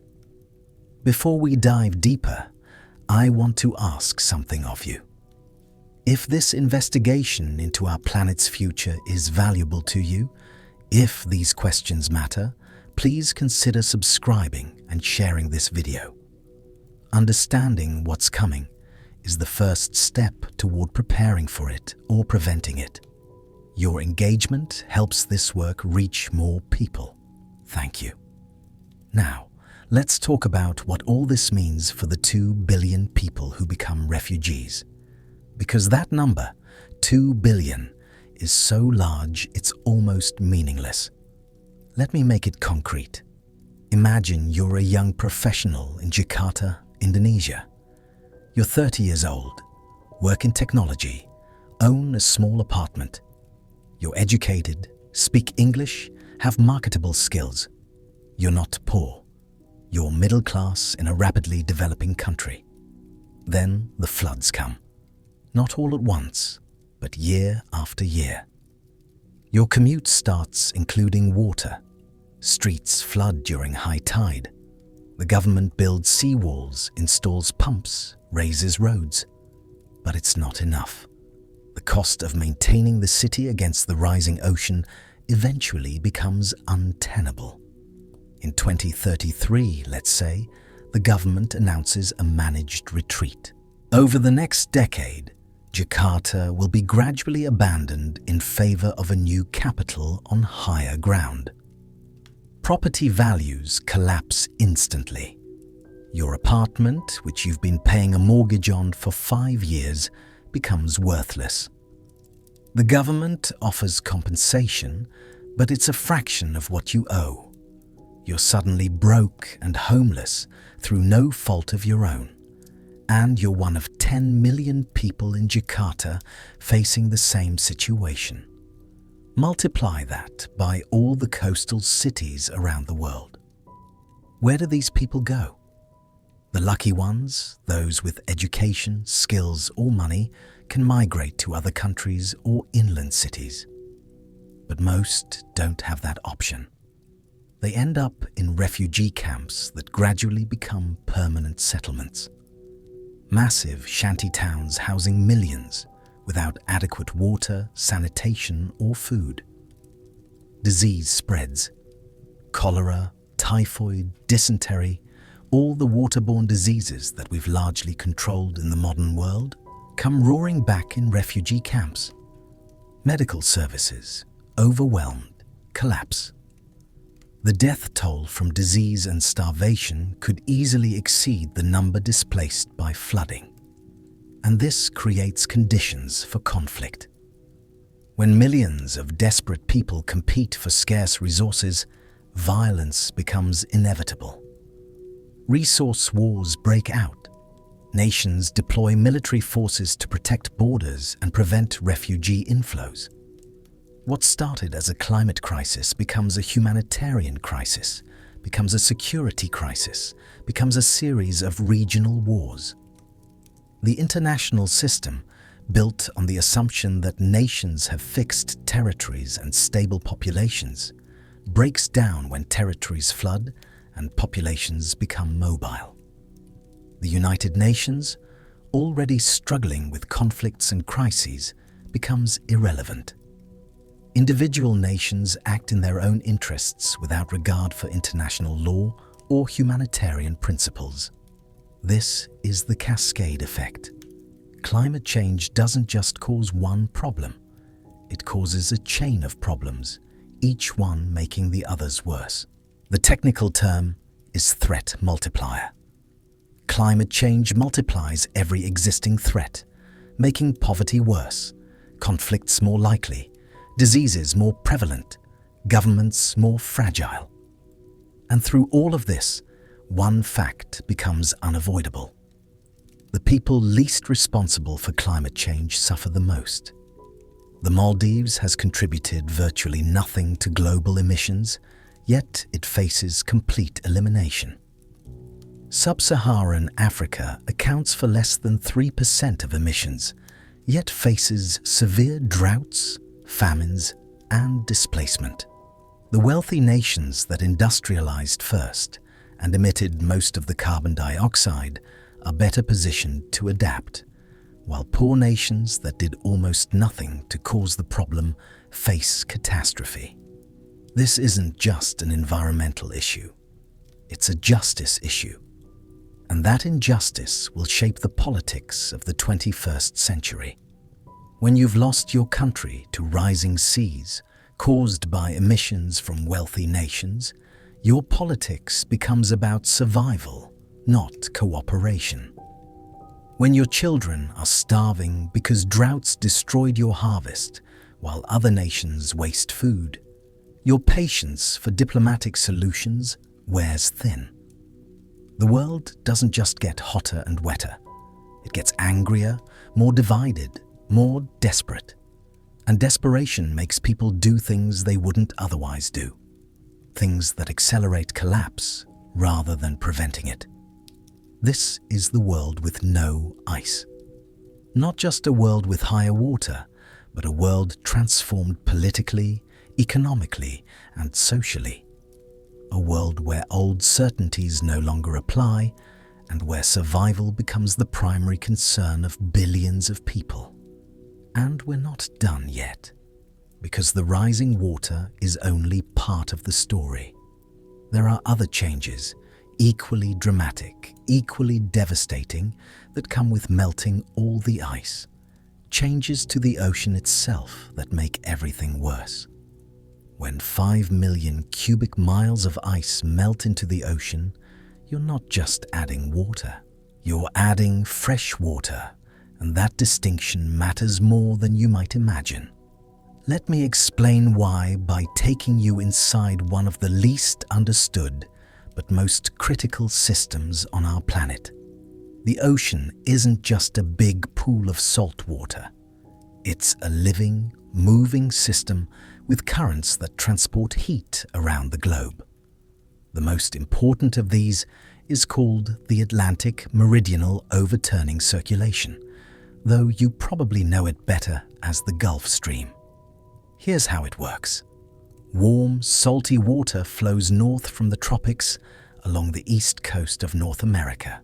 Before we dive deeper, I want to ask something of you. If this investigation into our planet's future is valuable to you, if these questions matter, please consider subscribing and sharing this video. Understanding what's coming is the first step toward preparing for it or preventing it. Your engagement helps this work reach more people. Thank you. Now, let's talk about what all this means for the 2 billion people who become refugees. Because that number, 2 billion, is so large it's almost meaningless. Let me make it concrete. Imagine you're a young professional in Jakarta, Indonesia. You're 30 years old, work in technology, own a small apartment. You're educated, speak English, have marketable skills. You're not poor. You're middle class in a rapidly developing country. Then the floods come. Not all at once, but year after year. Your commute starts including water. Streets flood during high tide. The government builds seawalls, installs pumps, raises roads. But it's not enough. The cost of maintaining the city against the rising ocean eventually becomes untenable. In 2033, let's say, the government announces a managed retreat. Over the next decade, Jakarta will be gradually abandoned in favor of a new capital on higher ground. Property values collapse instantly. Your apartment, which you've been paying a mortgage on for 5 years, becomes worthless. The government offers compensation, but it's a fraction of what you owe. You're suddenly broke and homeless through no fault of your own. And you're one of 10 million people in Jakarta facing the same situation. Multiply that by all the coastal cities around the world. Where do these people go? The lucky ones, those with education, skills, or money, can migrate to other countries or inland cities. But most don't have that option. They end up in refugee camps that gradually become permanent settlements. Massive shanty towns housing millions without adequate water, sanitation, or food. Disease spreads. Cholera, typhoid, dysentery, all the waterborne diseases that we've largely controlled in the modern world come roaring back in refugee camps. Medical services, overwhelmed, collapse. The death toll from disease and starvation could easily exceed the number displaced by flooding. And this creates conditions for conflict. When millions of desperate people compete for scarce resources, violence becomes inevitable. Resource wars break out. Nations deploy military forces to protect borders and prevent refugee inflows. What started as a climate crisis becomes a humanitarian crisis, becomes a security crisis, becomes a series of regional wars. The international system, built on the assumption that nations have fixed territories and stable populations, breaks down when territories flood and populations become mobile. The United Nations, already struggling with conflicts and crises, becomes irrelevant. Individual nations act in their own interests without regard for international law or humanitarian principles. This is the cascade effect. Climate change doesn't just cause one problem. It causes a chain of problems, each one making the others worse. The technical term is threat multiplier. Climate change multiplies every existing threat, making poverty worse, conflicts more likely, diseases more prevalent, governments more fragile. And through all of this, one fact becomes unavoidable. The people least responsible for climate change suffer the most. The Maldives has contributed virtually nothing to global emissions, yet it faces complete elimination. Sub-Saharan Africa accounts for less than 3% of emissions, yet faces severe droughts, famines, and displacement. The wealthy nations that industrialized first and emitted most of the carbon dioxide are better positioned to adapt, while poor nations that did almost nothing to cause the problem face catastrophe. This isn't just an environmental issue, it's a justice issue. And that injustice will shape the politics of the 21st century. When you've lost your country to rising seas caused by emissions from wealthy nations, your politics becomes about survival, not cooperation. When your children are starving because droughts destroyed your harvest while other nations waste food, your patience for diplomatic solutions wears thin. The world doesn't just get hotter and wetter. It gets angrier, more divided, more desperate. And desperation makes people do things they wouldn't otherwise do. Things that accelerate collapse rather than preventing it. This is the world with no ice. Not just a world with higher water, but a world transformed politically, economically, and socially. A world where old certainties no longer apply and where survival becomes the primary concern of billions of people. And we're not done yet, because the rising water is only part of the story. There are other changes, equally dramatic, equally devastating, that come with melting all the ice. Changes to the ocean itself that make everything worse. When 5 million cubic miles of ice melt into the ocean, you're not just adding water, you're adding fresh water, and that distinction matters more than you might imagine. Let me explain why by taking you inside one of the least understood but most critical systems on our planet. The ocean isn't just a big pool of salt water. It's a living, moving system with currents that transport heat around the globe. The most important of these is called the Atlantic Meridional Overturning Circulation, though you probably know it better as the Gulf Stream. Here's how it works. Warm, salty water flows north from the tropics along the east coast of North America.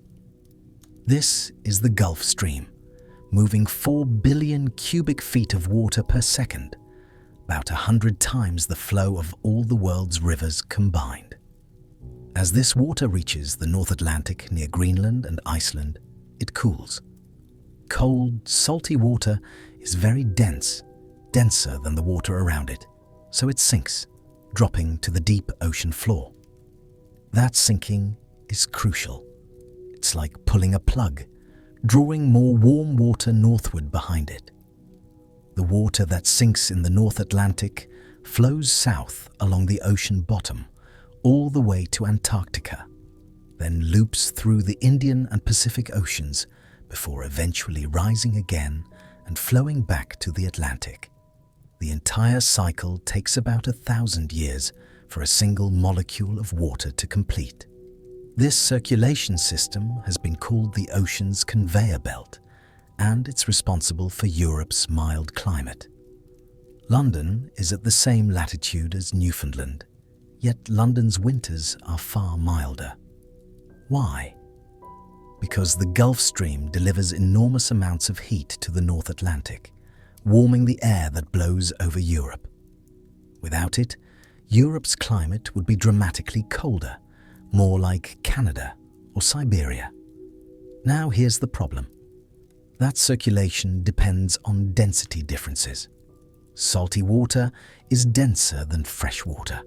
This is the Gulf Stream, moving 4 billion cubic feet of water per second, about 100 times the flow of all the world's rivers combined. As this water reaches the North Atlantic near Greenland and Iceland, it cools. Cold, salty water is very dense, denser than the water around it, so it sinks, dropping to the deep ocean floor. That sinking is crucial. It's like pulling a plug, drawing more warm water northward behind it. The water that sinks in the North Atlantic flows south along the ocean bottom, all the way to Antarctica, then loops through the Indian and Pacific Oceans before eventually rising again and flowing back to the Atlantic. The entire cycle takes about 1,000 years for a single molecule of water to complete. This circulation system has been called the ocean's conveyor belt, and it's responsible for Europe's mild climate. London is at the same latitude as Newfoundland, yet London's winters are far milder. Why? Because the Gulf Stream delivers enormous amounts of heat to the North Atlantic, warming the air that blows over Europe. Without it, Europe's climate would be dramatically colder, more like Canada or Siberia. Now here's the problem. That circulation depends on density differences. Salty water is denser than fresh water.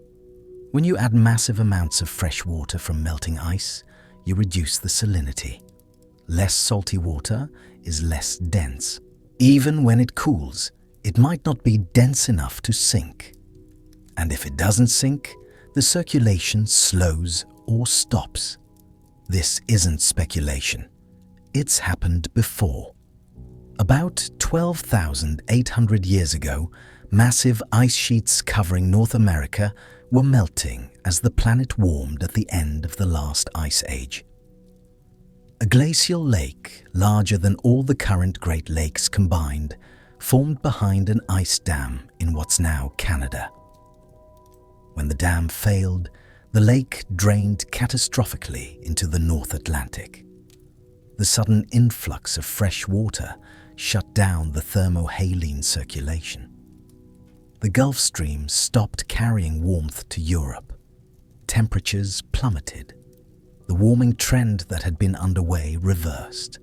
When you add massive amounts of fresh water from melting ice, you reduce the salinity. Less salty water is less dense. Even when it cools, it might not be dense enough to sink. And if it doesn't sink, the circulation slows or stops. This isn't speculation. It's happened before. About 12,800 years ago, massive ice sheets covering North America were melting as the planet warmed at the end of the last ice age. A glacial lake, larger than all the current Great Lakes combined, formed behind an ice dam in what's now Canada. When the dam failed, the lake drained catastrophically into the North Atlantic. The sudden influx of fresh water shut down the thermohaline circulation. The Gulf Stream stopped carrying warmth to Europe. Temperatures plummeted. The warming trend that had been underway reversed.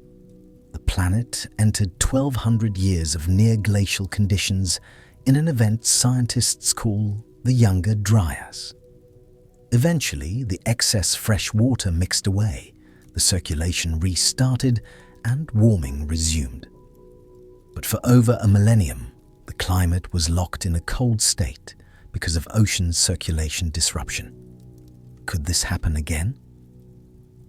The planet entered 1,200 years of near-glacial conditions in an event scientists call the Younger Dryas. Eventually, the excess fresh water mixed away, the circulation restarted, and warming resumed. But for over a millennium, the climate was locked in a cold state because of ocean circulation disruption. Could this happen again?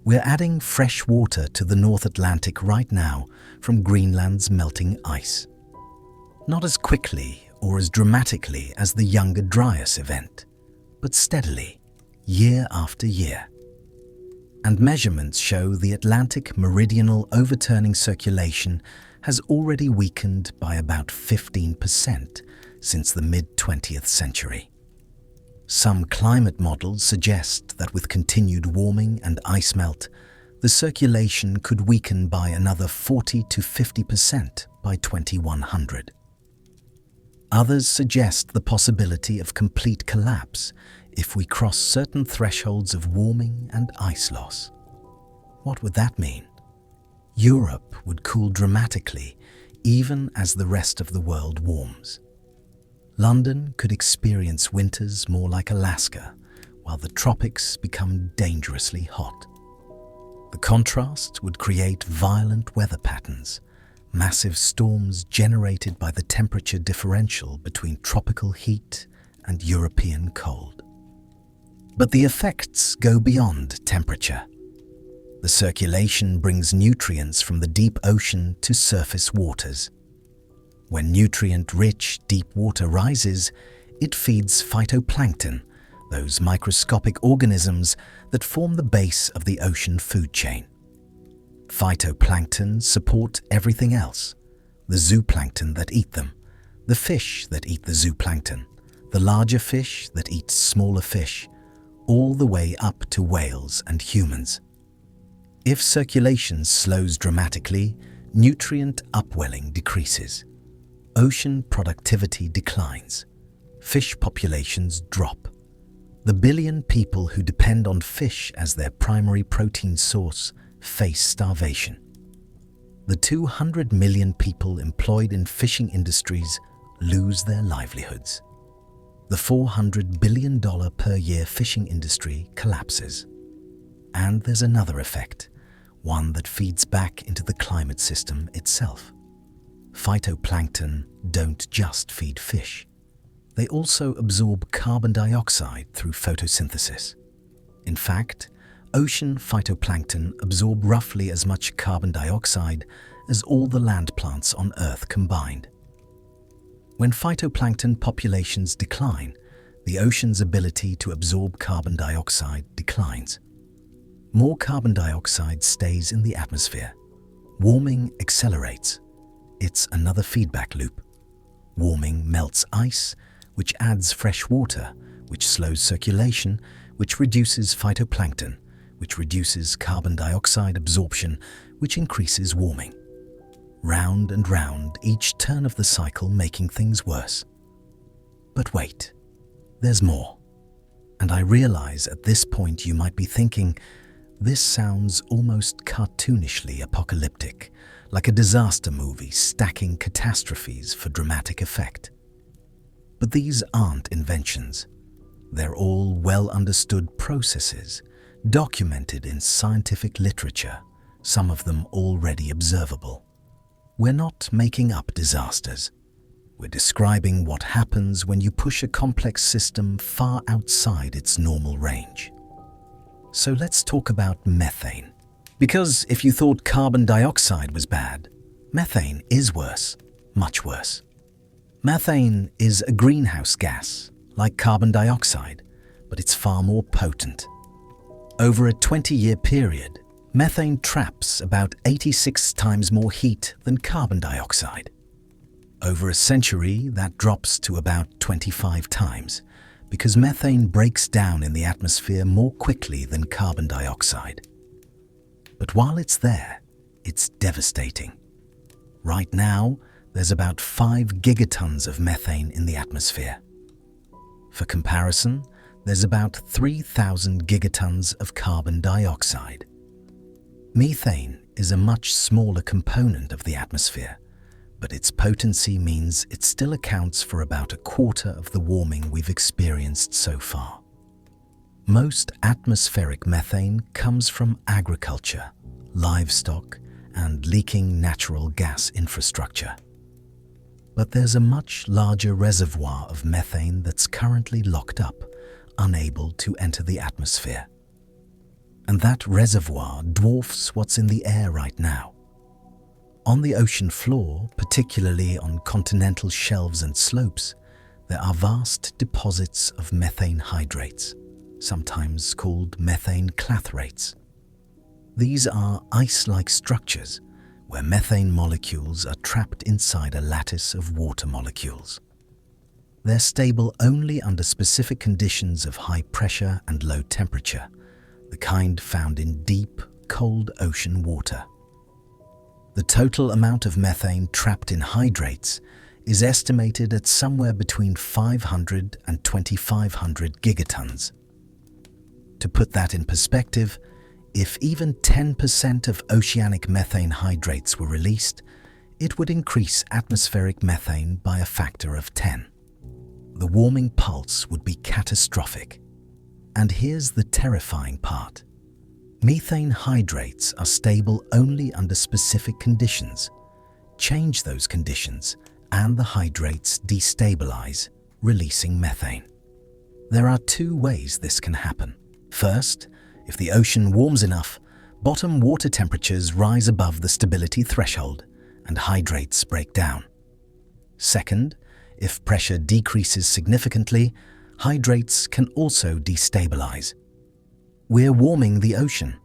We're adding fresh water to the North Atlantic right now from Greenland's melting ice. Not as quickly or as dramatically as the Younger Dryas event, but steadily, year after year. And measurements show the Atlantic meridional overturning circulation has already weakened by about 15% since the mid-20th century. Some climate models suggest that with continued warming and ice melt, the circulation could weaken by another 40 to 50% by 2100. Others suggest the possibility of complete collapse if we cross certain thresholds of warming and ice loss. What would that mean? Europe would cool dramatically even as the rest of the world warms. London could experience winters more like Alaska, while the tropics become dangerously hot. The contrast would create violent weather patterns, massive storms generated by the temperature differential between tropical heat and European cold. But the effects go beyond temperature. The circulation brings nutrients from the deep ocean to surface waters. When nutrient-rich deep water rises, it feeds phytoplankton, those microscopic organisms that form the base of the ocean food chain. Phytoplankton support everything else: the zooplankton that eat them, the fish that eat the zooplankton, the larger fish that eat smaller fish, all the way up to whales and humans. If circulation slows dramatically, nutrient upwelling decreases. Ocean productivity declines. Fish populations drop. The billion people who depend on fish as their primary protein source face starvation. The 200 million people employed in fishing industries lose their livelihoods. The $400 billion per year fishing industry collapses. And there's another effect, one that feeds back into the climate system itself. Phytoplankton don't just feed fish. They also absorb carbon dioxide through photosynthesis. In fact, ocean phytoplankton absorb roughly as much carbon dioxide as all the land plants on Earth combined. When phytoplankton populations decline, the ocean's ability to absorb carbon dioxide declines. More carbon dioxide stays in the atmosphere. Warming accelerates. It's another feedback loop. Warming melts ice, which adds fresh water, which slows circulation, which reduces phytoplankton, which reduces carbon dioxide absorption, which increases warming. Round and round, each turn of the cycle making things worse. But wait, there's more. And I realize at this point you might be thinking, this sounds almost cartoonishly apocalyptic, like a disaster movie stacking catastrophes for dramatic effect. But these aren't inventions. They're all well-understood processes, documented in scientific literature, some of them already observable. We're not making up disasters. We're describing what happens when you push a complex system far outside its normal range. So let's talk about methane. Because if you thought carbon dioxide was bad, methane is worse, much worse. Methane is a greenhouse gas, like carbon dioxide, but it's far more potent. Over a 20-year period, methane traps about 86 times more heat than carbon dioxide. Over a century, that drops to about 25 times, because methane breaks down in the atmosphere more quickly than carbon dioxide. But while it's there, it's devastating. Right now, there's about 5 gigatons of methane in the atmosphere. For comparison, there's about 3,000 gigatons of carbon dioxide. Methane is a much smaller component of the atmosphere, but its potency means it still accounts for about a quarter of the warming we've experienced so far. Most atmospheric methane comes from agriculture, livestock, and leaking natural gas infrastructure. But there's a much larger reservoir of methane that's currently locked up, unable to enter the atmosphere. And that reservoir dwarfs what's in the air right now. On the ocean floor, particularly on continental shelves and slopes, there are vast deposits of methane hydrates, sometimes called methane clathrates. These are ice-like structures where methane molecules are trapped inside a lattice of water molecules. They're stable only under specific conditions of high pressure and low temperature, the kind found in deep, cold ocean water. The total amount of methane trapped in hydrates is estimated at somewhere between 500 and 2,500 gigatons. To put that in perspective, if even 10% of oceanic methane hydrates were released, it would increase atmospheric methane by a factor of 10. The warming pulse would be catastrophic. And here's the terrifying part. Methane hydrates are stable only under specific conditions. Change those conditions, and the hydrates destabilize, releasing methane. There are 2 ways this can happen. First, if the ocean warms enough, bottom water temperatures rise above the stability threshold, and hydrates break down. Second, if pressure decreases significantly, hydrates can also destabilize. We're warming the ocean.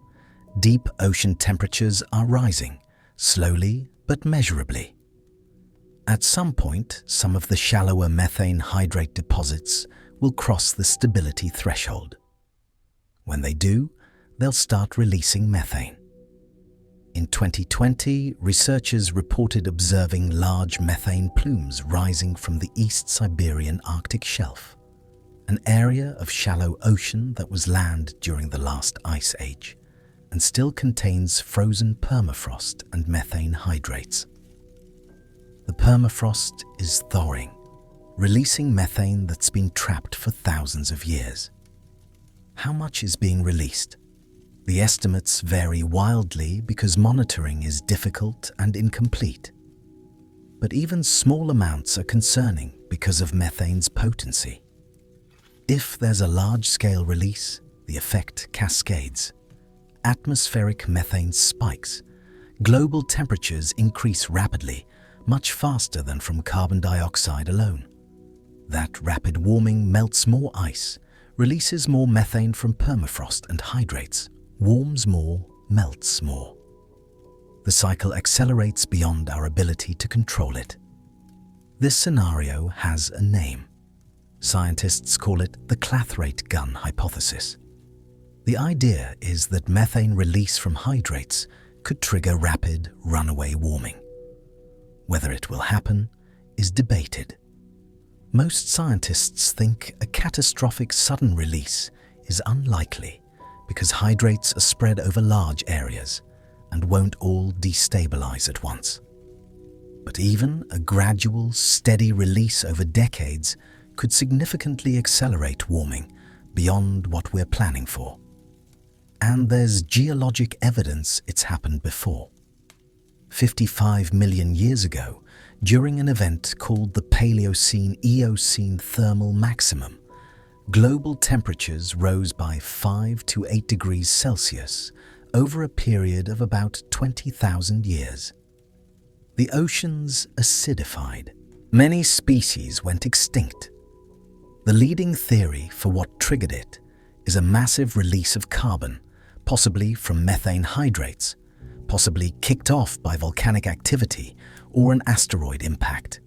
Deep ocean temperatures are rising, slowly but measurably. At some point, some of the shallower methane hydrate deposits will cross the stability threshold. When they do, they'll start releasing methane. In 2020, researchers reported observing large methane plumes rising from the East Siberian Arctic shelf, an area of shallow ocean that was land during the last ice age and still contains frozen permafrost and methane hydrates. The permafrost is thawing, releasing methane that's been trapped for thousands of years. How much is being released? The estimates vary wildly because monitoring is difficult and incomplete. But even small amounts are concerning because of methane's potency. If there's a large-scale release, the effect cascades. Atmospheric methane spikes. Global temperatures increase rapidly, much faster than from carbon dioxide alone. That rapid warming melts more ice, releases more methane from permafrost and hydrates, warms more, melts more. The cycle accelerates beyond our ability to control it. This scenario has a name. Scientists call it the Thwaites gun hypothesis. The idea is that methane release from hydrates could trigger rapid, runaway warming. Whether it will happen is debated. Most scientists think a catastrophic sudden release is unlikely because hydrates are spread over large areas and won't all destabilize at once. But even a gradual, steady release over decades could significantly accelerate warming beyond what we're planning for. And there's geologic evidence it's happened before. 55 million years ago, during an event called the Paleocene-Eocene thermal maximum, global temperatures rose by 5 to 8 degrees Celsius over a period of about 20,000 years. The oceans acidified. Many species went extinct. The leading theory for what triggered it is a massive release of carbon, possibly from methane hydrates, possibly kicked off by volcanic activity or an asteroid impact.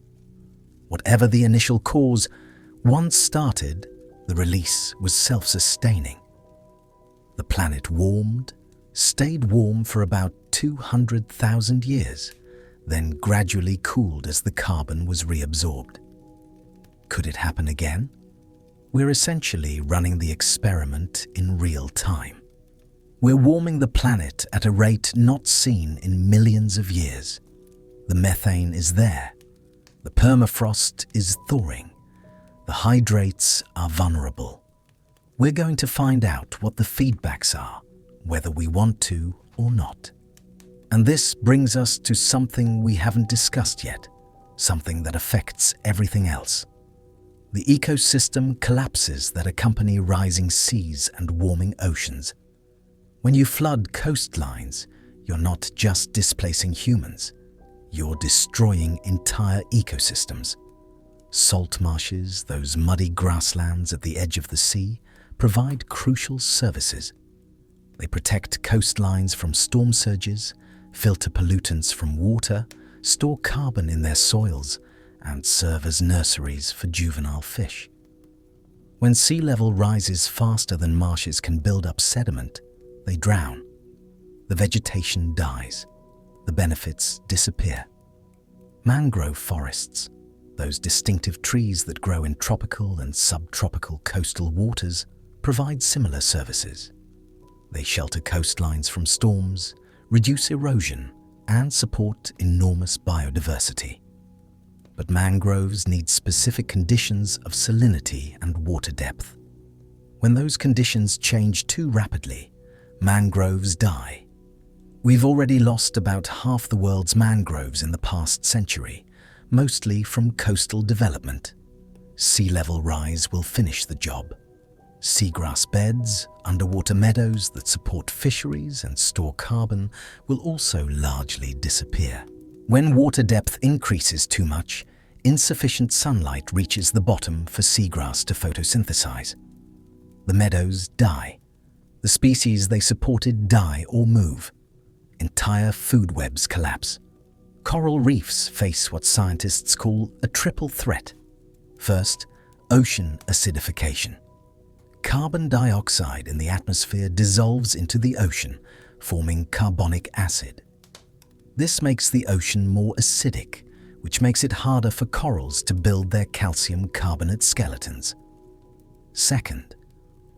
Whatever the initial cause, once started, the release was self-sustaining. The planet warmed, stayed warm for about 200,000 years, then gradually cooled as the carbon was reabsorbed. Could it happen again? We're essentially running the experiment in real time. We're warming the planet at a rate not seen in millions of years. The methane is there. The permafrost is thawing. The hydrates are vulnerable. We're going to find out what the feedbacks are, whether we want to or not. And this brings us to something we haven't discussed yet, something that affects everything else. The ecosystem collapses that accompany rising seas and warming oceans. When you flood coastlines, you're not just displacing humans, you're destroying entire ecosystems. Salt marshes, those muddy grasslands at the edge of the sea, provide crucial services. They protect coastlines from storm surges, filter pollutants from water, store carbon in their soils, and serve as nurseries for juvenile fish. When sea level rises faster than marshes can build up sediment, they drown. The vegetation dies. The benefits disappear. Mangrove forests, those distinctive trees that grow in tropical and subtropical coastal waters, provide similar services. They shelter coastlines from storms, reduce erosion, and support enormous biodiversity. But mangroves need specific conditions of salinity and water depth. When those conditions change too rapidly, mangroves die. We've already lost about half the world's mangroves in the past century, mostly from coastal development. Sea level rise will finish the job. Seagrass beds, underwater meadows that support fisheries and store carbon will also largely disappear. When water depth increases too much, insufficient sunlight reaches the bottom for seagrass to photosynthesize. The meadows die. The species they supported die or move. Entire food webs collapse. Coral reefs face what scientists call a triple threat. First, ocean acidification. Carbon dioxide in the atmosphere dissolves into the ocean, forming carbonic acid. This makes the ocean more acidic, which makes it harder for corals to build their calcium carbonate skeletons. Second,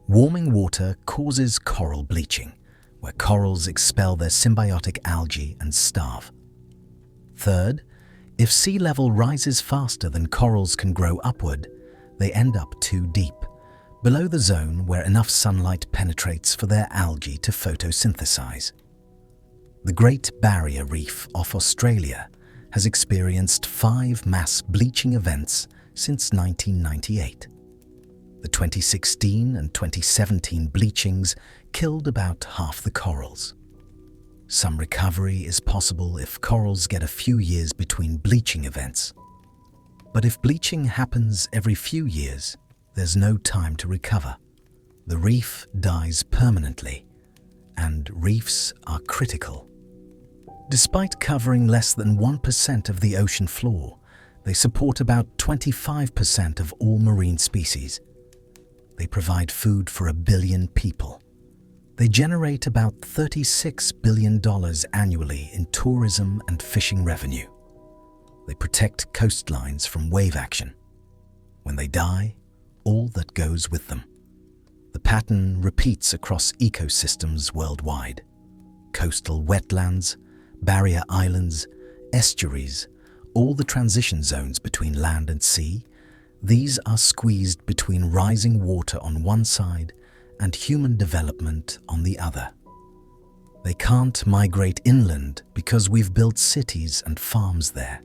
warming water causes coral bleaching, where corals expel their symbiotic algae and starve. Third, if sea level rises faster than corals can grow upward, they end up too deep, below the zone where enough sunlight penetrates for their algae to photosynthesize. The Great Barrier Reef off Australia has experienced 5 mass bleaching events since 1998. The 2016 and 2017 bleachings killed about half the corals. Some recovery is possible if corals get a few years between bleaching events. But if bleaching happens every few years, there's no time to recover. The reef dies permanently, and reefs are critical. Despite covering less than 1% of the ocean floor, they support about 25% of all marine species. They provide food for 1 billion people. They generate about $36 billion annually in tourism and fishing revenue. They protect coastlines from wave action. When they die, all that goes with them. The pattern repeats across ecosystems worldwide. Coastal wetlands, barrier islands, estuaries, all the transition zones between land and sea, these are squeezed between rising water on one side and human development on the other. They can't migrate inland because we've built cities and farms there.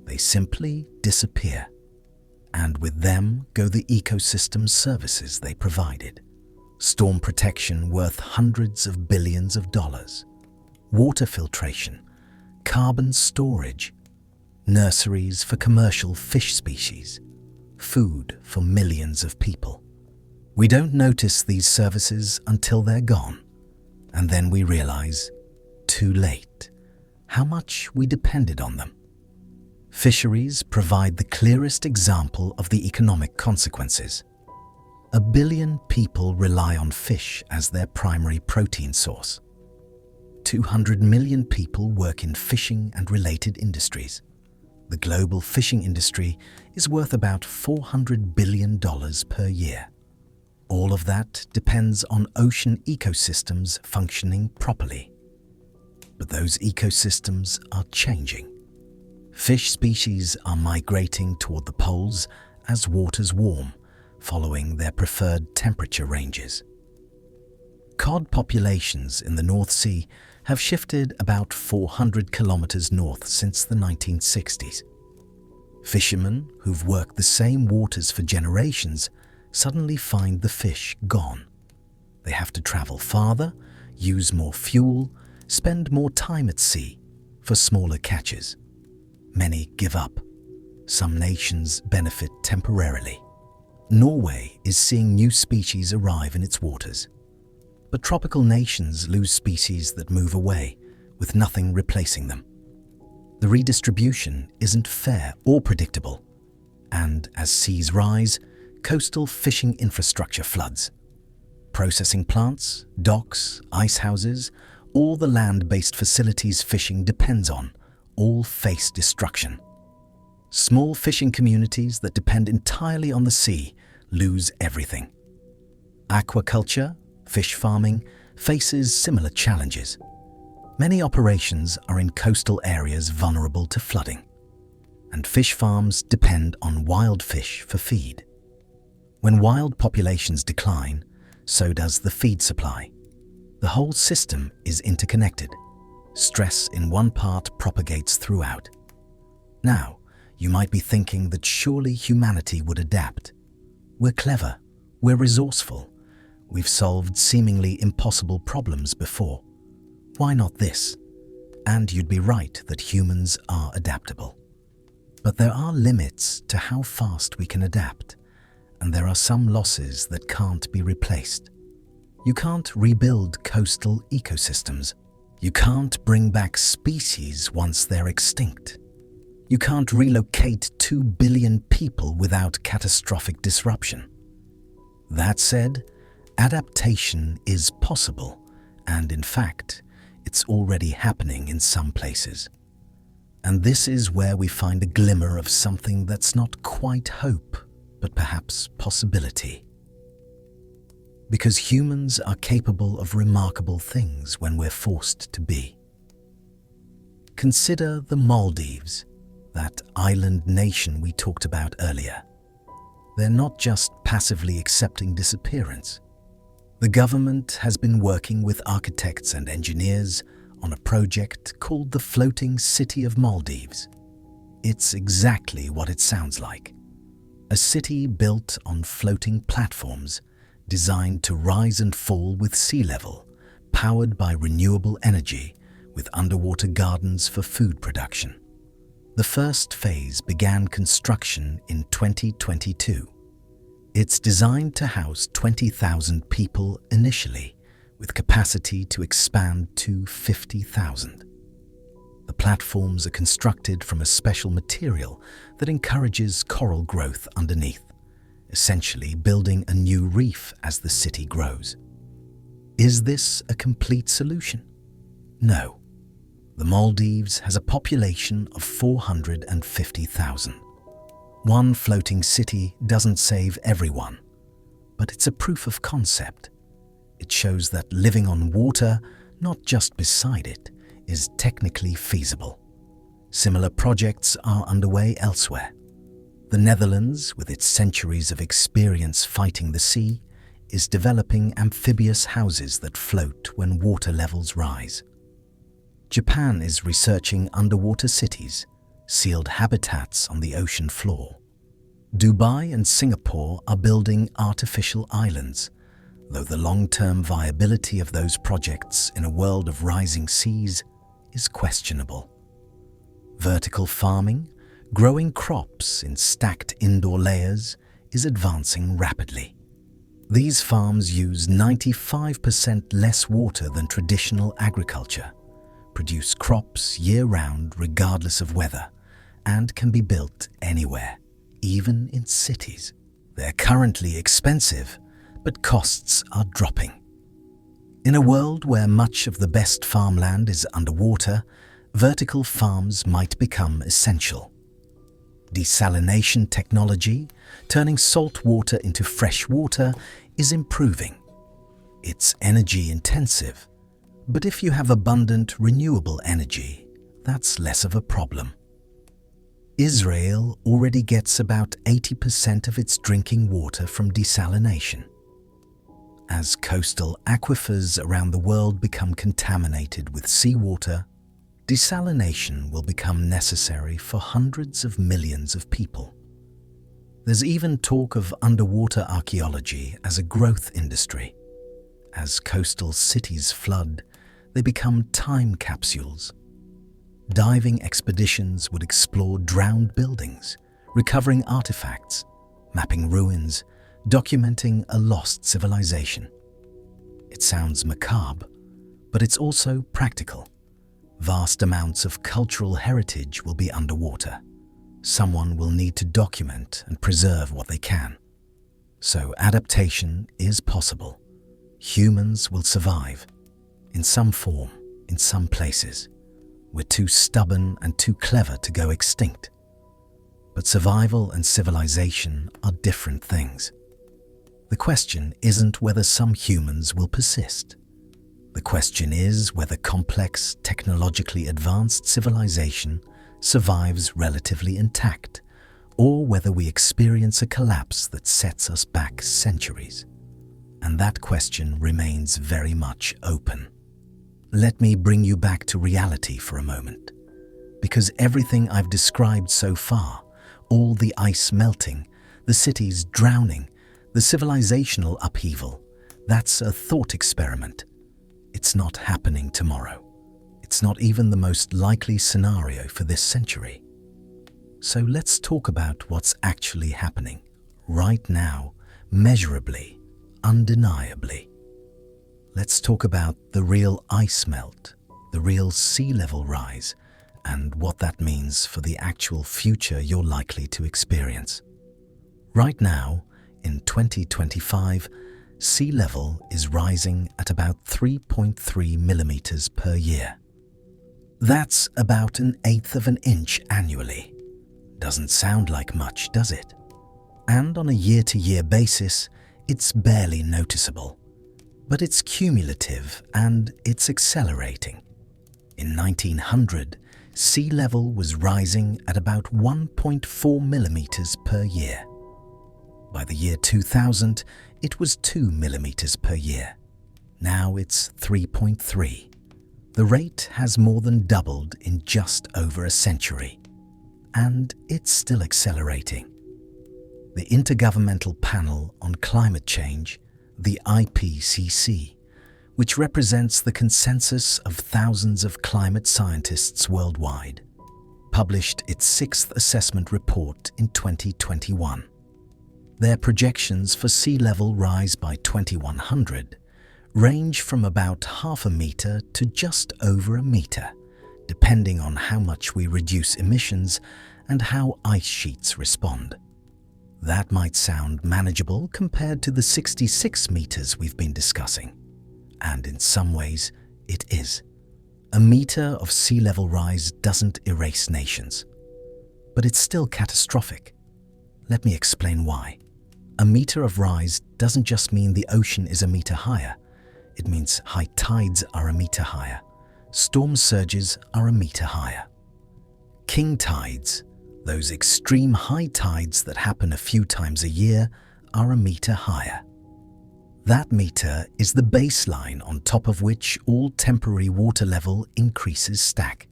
They simply disappear. And with them go the ecosystem services they provided. Storm protection worth hundreds of billions of dollars, water filtration, carbon storage, nurseries for commercial fish species, food for millions of people. We don't notice these services until they're gone, and then we realize, too late, how much we depended on them. Fisheries provide the clearest example of the economic consequences. 1 billion people rely on fish as their primary protein source. 200 million people work in fishing and related industries. The global fishing industry is worth about $400 billion per year. All of that depends on ocean ecosystems functioning properly. But those ecosystems are changing. Fish species are migrating toward the poles as waters warm, following their preferred temperature ranges. Cod populations in the North Sea have shifted about 400 kilometers north since the 1960s. Fishermen who've worked the same waters for generations suddenly find the fish gone. They have to travel farther, use more fuel, spend more time at sea for smaller catches. Many give up. Some nations benefit temporarily. Norway is seeing new species arrive in its waters. But tropical nations lose species that move away, with nothing replacing them. The redistribution isn't fair or predictable, and as seas rise, coastal fishing infrastructure floods. Processing plants, docks, ice houses, all the land-based facilities fishing depends on, all face destruction. Small fishing communities that depend entirely on the sea lose everything. Aquaculture, fish farming, faces similar challenges. Many operations are in coastal areas vulnerable to flooding, and fish farms depend on wild fish for feed. When wild populations decline, so does the feed supply. The whole system is interconnected. Stress in one part propagates throughout. Now, you might be thinking that surely humanity would adapt. We're clever, we're resourceful, we've solved seemingly impossible problems before. Why not this? And you'd be right that humans are adaptable. But there are limits to how fast we can adapt, and there are some losses that can't be replaced. You can't rebuild coastal ecosystems. You can't bring back species once they're extinct. You can't relocate 2 billion people without catastrophic disruption. That said, adaptation is possible, and in fact, it's already happening in some places. And this is where we find a glimmer of something that's not quite hope, but perhaps possibility. Because humans are capable of remarkable things when we're forced to be. Consider the Maldives, that island nation we talked about earlier. They're not just passively accepting disappearance. The government has been working with architects and engineers on a project called the Floating City of Maldives. It's exactly what it sounds like. A city built on floating platforms designed to rise and fall with sea level, powered by renewable energy with underwater gardens for food production. The first phase began construction in 2022. It's designed to house 20,000 people initially, with capacity to expand to 50,000. The platforms are constructed from a special material that encourages coral growth underneath, essentially building a new reef as the city grows. Is this a complete solution? No. The Maldives has a population of 450,000. One floating city doesn't save everyone, but it's a proof of concept. It shows that living on water, not just beside it, is technically feasible. Similar projects are underway elsewhere. The Netherlands, with its centuries of experience fighting the sea, is developing amphibious houses that float when water levels rise. Japan is researching underwater cities, sealed habitats on the ocean floor. Dubai and Singapore are building artificial islands, though the long-term viability of those projects in a world of rising seas is questionable. Vertical farming, growing crops in stacked indoor layers, is advancing rapidly. These farms use 95% less water than traditional agriculture, produce crops year-round regardless of weather, and can be built anywhere, even in cities. They're currently expensive, but costs are dropping. In a world where much of the best farmland is underwater, vertical farms might become essential. Desalination technology, turning salt water into fresh water, is improving. It's energy intensive, but if you have abundant renewable energy, that's less of a problem. Israel already gets about 80% of its drinking water from desalination. As coastal aquifers around the world become contaminated with seawater, desalination will become necessary for hundreds of millions of people. There's even talk of underwater archaeology as a growth industry. As coastal cities flood, they become time capsules. Diving expeditions would explore drowned buildings, recovering artifacts, mapping ruins, documenting a lost civilization. It sounds macabre, but it's also practical. Vast amounts of cultural heritage will be underwater. Someone will need to document and preserve what they can. So adaptation is possible. Humans will survive, in some form, in some places. We're too stubborn and too clever to go extinct. But survival and civilization are different things. The question isn't whether some humans will persist. The question is whether complex, technologically advanced civilization survives relatively intact, or whether we experience a collapse that sets us back centuries. And that question remains very much open. Let me bring you back to reality for a moment. Because everything I've described so far, all the ice melting, the cities drowning, the civilizational upheaval, that's a thought experiment. It's not happening tomorrow. It's not even the most likely scenario for this century. So let's talk about what's actually happening right now, measurably, undeniably. Let's talk about the real ice melt, the real sea level rise, and what that means for the actual future you're likely to experience. Right now, in 2025, sea level is rising at about 3.3 millimeters per year. That's about 1/8 of an inch annually. Doesn't sound like much, does it? And on a year-to-year basis, it's barely noticeable. But it's cumulative and it's accelerating. In 1900, sea level was rising at about 1.4 millimeters per year. By the year 2000, it was 2 millimeters per year. Now it's 3.3. The rate has more than doubled in just over a century. And it's still accelerating. The Intergovernmental Panel on Climate Change, the IPCC, which represents the consensus of thousands of climate scientists worldwide, published its 6th assessment report in 2021. Their projections for sea level rise by 2100 range from about 0.5 meter to just over a meter, depending on how much we reduce emissions and how ice sheets respond. That might sound manageable compared to the 66 meters we've been discussing. And in some ways, it is. A meter of sea level rise doesn't erase nations. But it's still catastrophic. Let me explain why. A meter of rise doesn't just mean the ocean is a meter higher. It means high tides are a meter higher. Storm surges are a meter higher. King tides, those extreme high tides that happen a few times a year, are a meter higher. That meter is the baseline on top of which all temporary water level increases stack.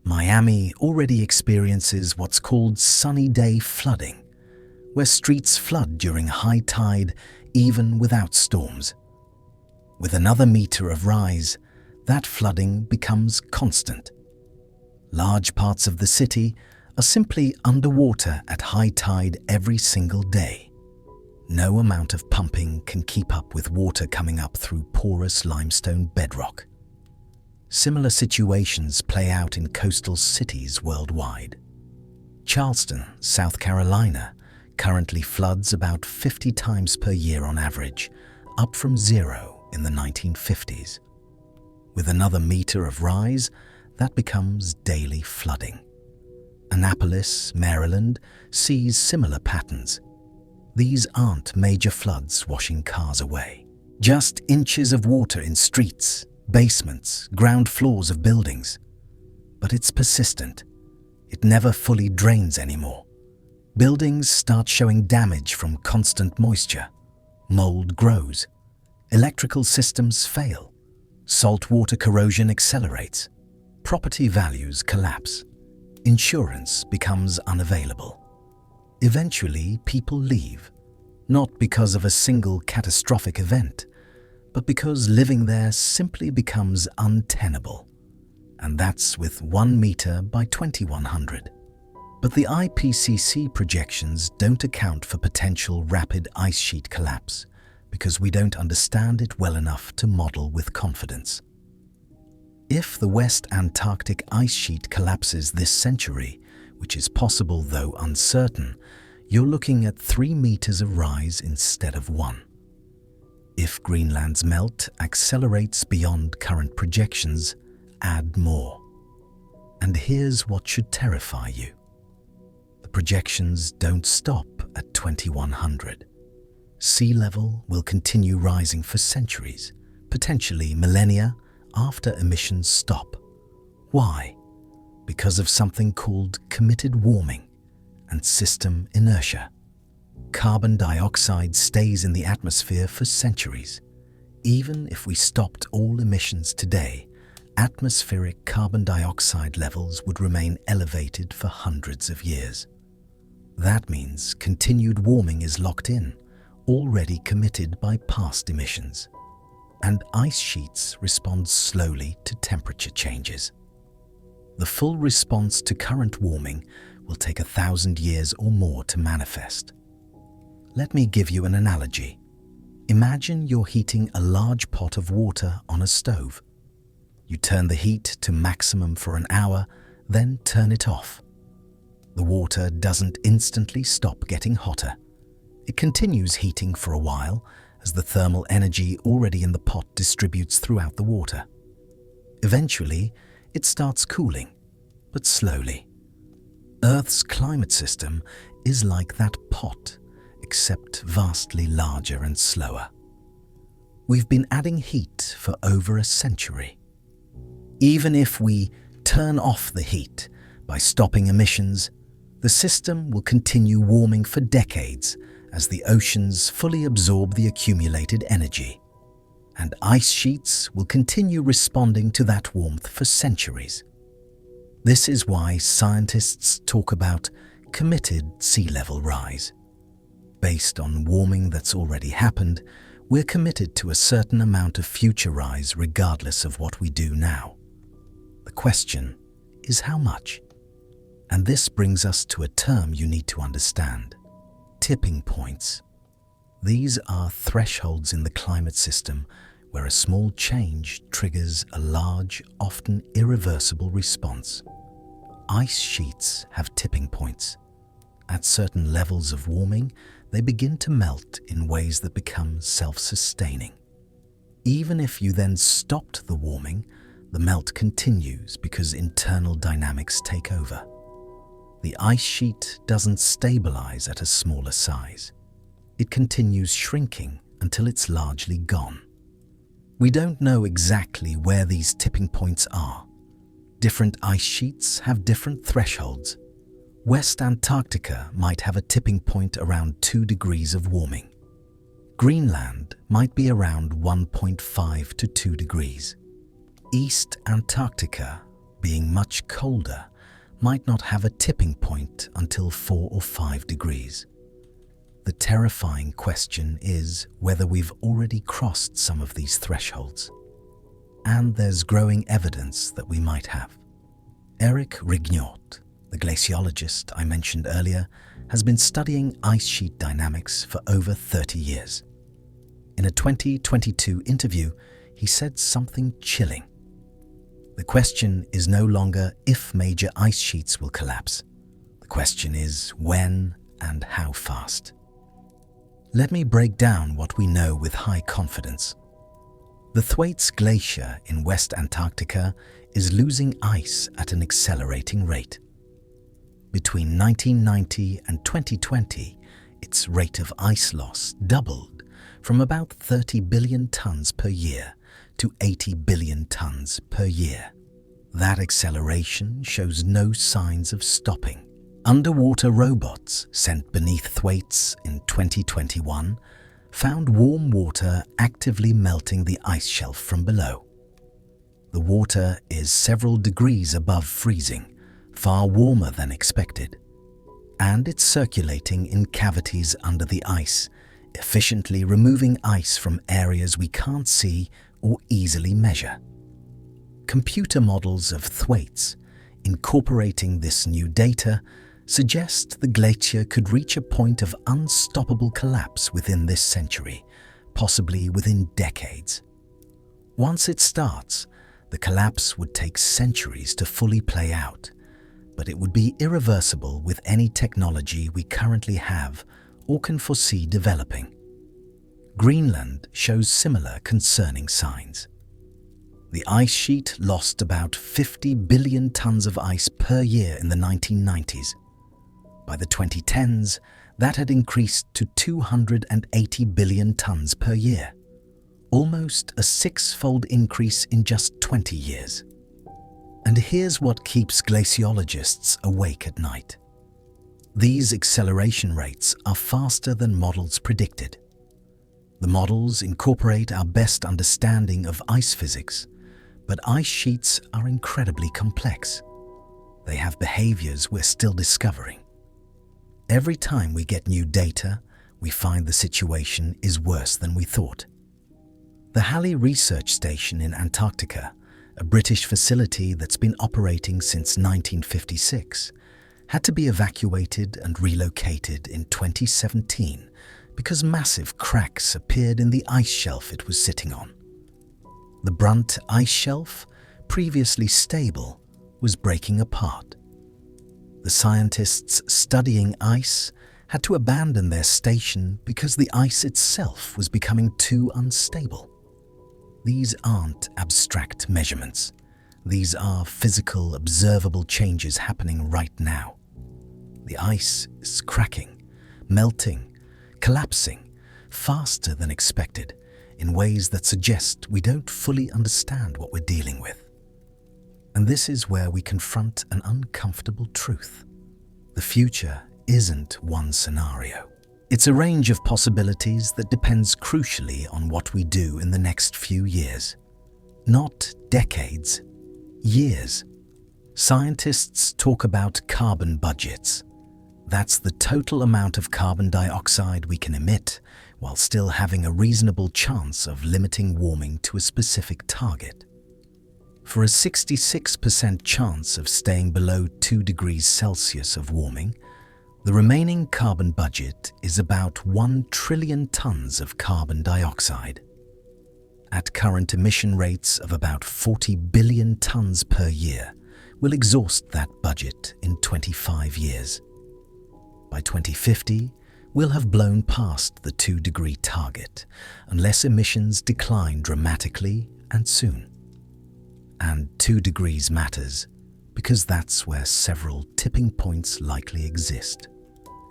Miami already experiences what's called sunny day flooding, where streets flood during high tide even without storms. With another meter of rise, that flooding becomes constant. Large parts of the city are simply underwater at high tide every single day. No amount of pumping can keep up with water coming up through porous limestone bedrock. Similar situations play out in coastal cities worldwide. Charleston, South Carolina, currently floods about 50 times per year on average, up from 0 in the 1950s. With another meter of rise, that becomes daily flooding. Annapolis, Maryland, sees similar patterns. These aren't major floods washing cars away. Just inches of water in streets, basements, ground floors of buildings. But it's persistent. It never fully drains anymore. Buildings start showing damage from constant moisture. Mold grows. Electrical systems fail. Saltwater corrosion accelerates. Property values collapse. Insurance becomes unavailable. Eventually, people leave, not because of a single catastrophic event, but because living there simply becomes untenable. And that's with 1 meter by 2100. But the IPCC projections don't account for potential rapid ice sheet collapse because we don't understand it well enough to model with confidence. If the West Antarctic ice sheet collapses this century, which is possible though uncertain, you're looking at 3 meters of rise instead of 1. If Greenland's melt accelerates beyond current projections, add more. And here's what should terrify you. The projections don't stop at 2100. Sea level will continue rising for centuries, potentially millennia, after emissions stop. Why? Because of something called committed warming and system inertia. Carbon dioxide stays in the atmosphere for centuries. Even if we stopped all emissions today, atmospheric carbon dioxide levels would remain elevated for hundreds of years. That means continued warming is locked in, already committed by past emissions. And ice sheets respond slowly to temperature changes. The full response to current warming will take 1,000 years or more to manifest. Let me give you an analogy. Imagine you're heating a large pot of water on a stove. You turn the heat to maximum for an hour, then turn it off. The water doesn't instantly stop getting hotter. It continues heating for a while as the thermal energy already in the pot distributes throughout the water. Eventually, it starts cooling, but slowly. Earth's climate system is like that pot, except vastly larger and slower. We've been adding heat for over a century. Even if we turn off the heat by stopping emissions, the system will continue warming for decades as the oceans fully absorb the accumulated energy, and ice sheets will continue responding to that warmth for centuries. This is why scientists talk about committed sea level rise. Based on warming that's already happened, we're committed to a certain amount of future rise regardless of what we do now. The question is how much? And this brings us to a term you need to understand: tipping points. These are thresholds in the climate system where a small change triggers a large, often irreversible response. Ice sheets have tipping points. At certain levels of warming, they begin to melt in ways that become self-sustaining. Even if you then stopped the warming, the melt continues because internal dynamics take over. The ice sheet doesn't stabilize at a smaller size. It continues shrinking until it's largely gone. We don't know exactly where these tipping points are. Different ice sheets have different thresholds. West Antarctica might have a tipping point around 2 degrees of warming. Greenland might be around 1.5 to 2 degrees. East Antarctica, being much colder, might not have a tipping point until 4 or 5 degrees. The terrifying question is whether we've already crossed some of these thresholds. And there's growing evidence that we might have. Eric Rignot, the glaciologist I mentioned earlier, has been studying ice sheet dynamics for over 30 years. In a 2022 interview, he said something chilling. The question is no longer if major ice sheets will collapse. The question is when and how fast. Let me break down what we know with high confidence. The Thwaites Glacier in West Antarctica is losing ice at an accelerating rate. Between 1990 and 2020, its rate of ice loss doubled from about 30 billion tons per year to 80 billion tons per year. That acceleration shows no signs of stopping. Underwater robots sent beneath Thwaites in 2021 found warm water actively melting the ice shelf from below. The water is several degrees above freezing, far warmer than expected, and it's circulating in cavities under the ice, efficiently removing ice from areas we can't see or easily measure. Computer models of Thwaites, incorporating this new data, suggest the glacier could reach a point of unstoppable collapse within this century, possibly within decades. Once it starts, the collapse would take centuries to fully play out, but it would be irreversible with any technology we currently have or can foresee developing. Greenland shows similar concerning signs. The ice sheet lost about 50 billion tons of ice per year in the 1990s. By the 2010s, that had increased to 280 billion tons per year, almost a 6-fold increase in just 20 years. And here's what keeps glaciologists awake at night. These acceleration rates are faster than models predicted. The models incorporate our best understanding of ice physics, but ice sheets are incredibly complex. They have behaviors we're still discovering. Every time we get new data, we find the situation is worse than we thought. The Halley Research Station in Antarctica, a British facility that's been operating since 1956, had to be evacuated and relocated in 2017 because massive cracks appeared in the ice shelf it was sitting on. The Brunt ice shelf, previously stable, was breaking apart. The scientists studying ice had to abandon their station because the ice itself was becoming too unstable. These aren't abstract measurements. These are physical, observable changes happening right now. The ice is cracking, melting, collapsing faster than expected in ways that suggest we don't fully understand what we're dealing with. And this is where we confront an uncomfortable truth. The future isn't one scenario. It's a range of possibilities that depends crucially on what we do in the next few years. Not decades, years. Scientists talk about carbon budgets. That's the total amount of carbon dioxide we can emit while still having a reasonable chance of limiting warming to a specific target. For a 66% chance of staying below 2 degrees Celsius of warming, the remaining carbon budget is about 1 trillion tons of carbon dioxide. At current emission rates of about 40 billion tons per year, we'll exhaust that budget in 25 years. By 2050, we'll have blown past the 2-degree target unless emissions decline dramatically and soon. And 2 degrees matters because that's where several tipping points likely exist.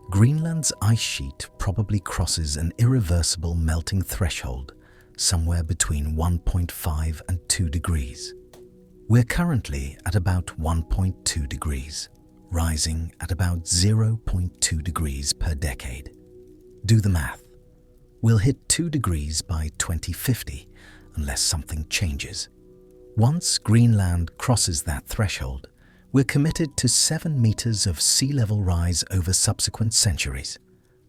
Greenland's ice sheet probably crosses an irreversible melting threshold somewhere between 1.5 and 2 degrees. We're currently at about 1.2 degrees, rising at about 0.2 degrees per decade. Do the math. We'll hit 2 degrees by 2050 unless something changes. Once Greenland crosses that threshold, we're committed to 7 meters of sea level rise over subsequent centuries.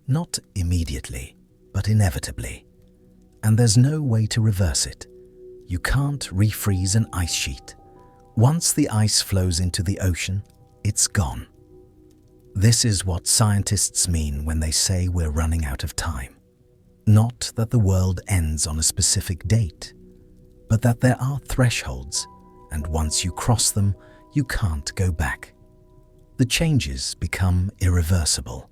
Not immediately, but inevitably. And there's no way to reverse it. You can't refreeze an ice sheet. Once the ice flows into the ocean, it's gone. This is what scientists mean when they say we're running out of time. Not that the world ends on a specific date, but that there are thresholds, and once you cross them, you can't go back. The changes become irreversible,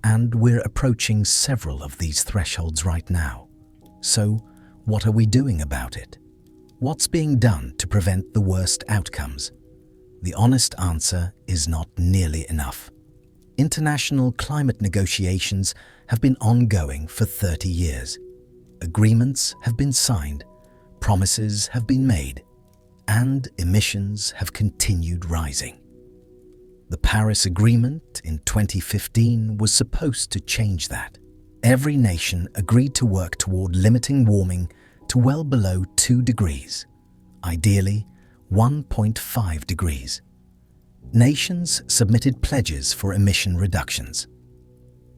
and we're approaching several of these thresholds right now. So, what are we doing about it? What's being done to prevent the worst outcomes? The honest answer is not nearly enough. International climate negotiations have been ongoing for 30 years. Agreements have been signed, promises have been made, and emissions have continued rising. The Paris Agreement in 2015 was supposed to change that. Every nation agreed to work toward limiting warming to well below 2 degrees, ideally 1.5 degrees. Nations submitted pledges for emission reductions.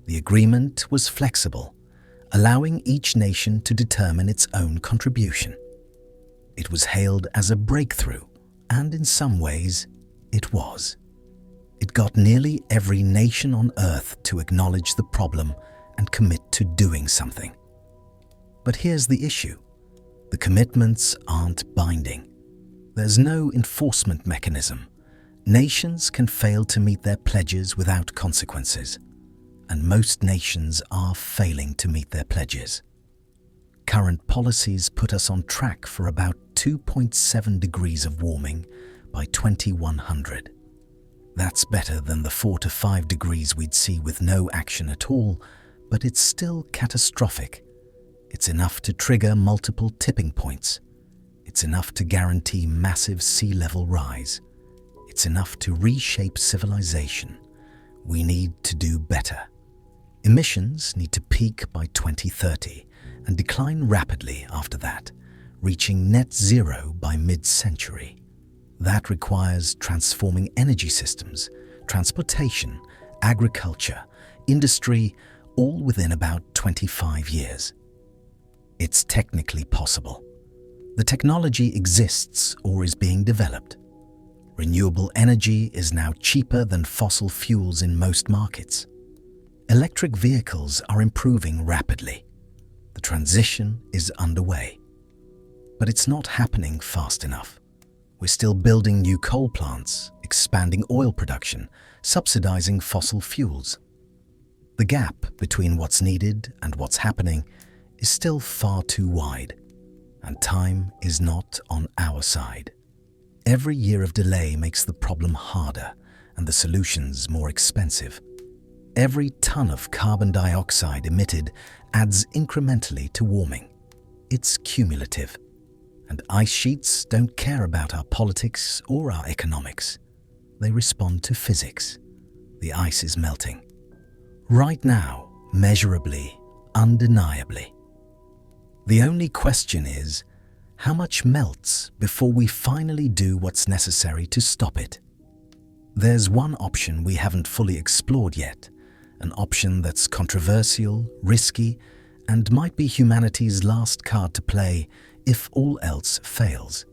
The agreement was flexible, allowing each nation to determine its own contribution. It was hailed as a breakthrough, and in some ways, it was. It got nearly every nation on Earth to acknowledge the problem and commit to doing something. But here's the issue. The commitments aren't binding. There's no enforcement mechanism. Nations can fail to meet their pledges without consequences, and most nations are failing to meet their pledges. Current policies put us on track for about 2.7 degrees of warming by 2100. That's better than the 4 to 5 degrees we'd see with no action at all, but it's still catastrophic. It's enough to trigger multiple tipping points. It's enough to guarantee massive sea level rise. It's enough to reshape civilization. We need to do better. Emissions need to peak by 2030 and decline rapidly after that, reaching net zero by mid-century. That requires transforming energy systems, transportation, agriculture, industry, all within about 25 years. It's technically possible. The technology exists or is being developed. Renewable energy is now cheaper than fossil fuels in most markets. Electric vehicles are improving rapidly. The transition is underway. But it's not happening fast enough. We're still building new coal plants, expanding oil production, subsidizing fossil fuels. The gap between what's needed and what's happening is still far too wide, and time is not on our side. Every year of delay makes the problem harder and the solutions more expensive. Every ton of carbon dioxide emitted adds incrementally to warming. It's cumulative. And ice sheets don't care about our politics or our economics. They respond to physics. The ice is melting. Right now, measurably, undeniably. The only question is, how much melts before we finally do what's necessary to stop it? There's one option we haven't fully explored yet, an option that's controversial, risky, and might be humanity's last card to play if all else fails.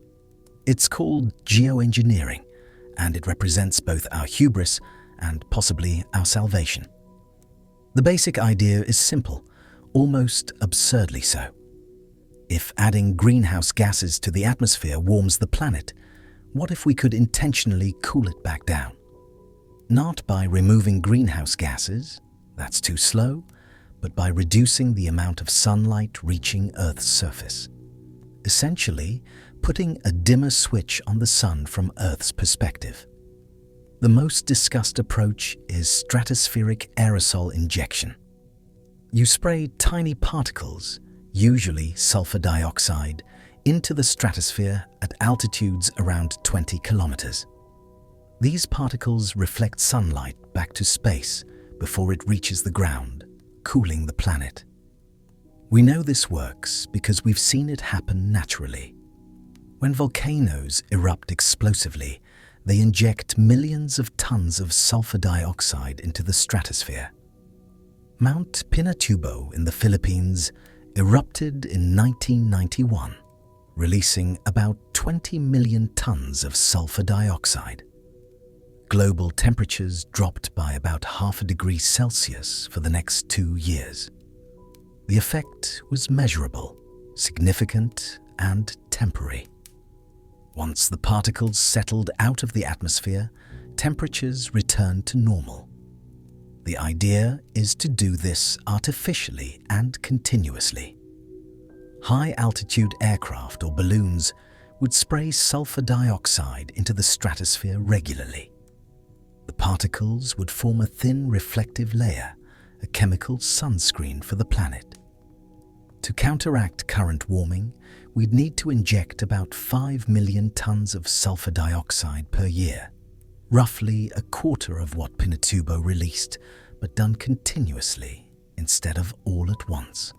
It's called geoengineering, and it represents both our hubris and possibly our salvation. The basic idea is simple, almost absurdly so. If adding greenhouse gases to the atmosphere warms the planet, what if we could intentionally cool it back down? Not by removing greenhouse gases, that's too slow, but by reducing the amount of sunlight reaching Earth's surface. Essentially, putting a dimmer switch on the sun from Earth's perspective. The most discussed approach is stratospheric aerosol injection. You spray tiny particles, usually sulfur dioxide, into the stratosphere at altitudes around 20 kilometers. These particles reflect sunlight back to space before it reaches the ground, cooling the planet. We know this works because we've seen it happen naturally. When volcanoes erupt explosively, they inject millions of tons of sulfur dioxide into the stratosphere. Mount Pinatubo in the Philippines erupted in 1991, releasing about 20 million tons of sulfur dioxide. Global temperatures dropped by about 0.5 degrees Celsius for the next 2 years. The effect was measurable, significant, and temporary. Once the particles settled out of the atmosphere, temperatures returned to normal. The idea is to do this artificially and continuously. High-altitude aircraft or balloons would spray sulfur dioxide into the stratosphere regularly. The particles would form a thin reflective layer, a chemical sunscreen for the planet. To counteract current warming, we'd need to inject about 5 million tons of sulfur dioxide per year, roughly a quarter of what Pinatubo released, but done continuously instead of all at once.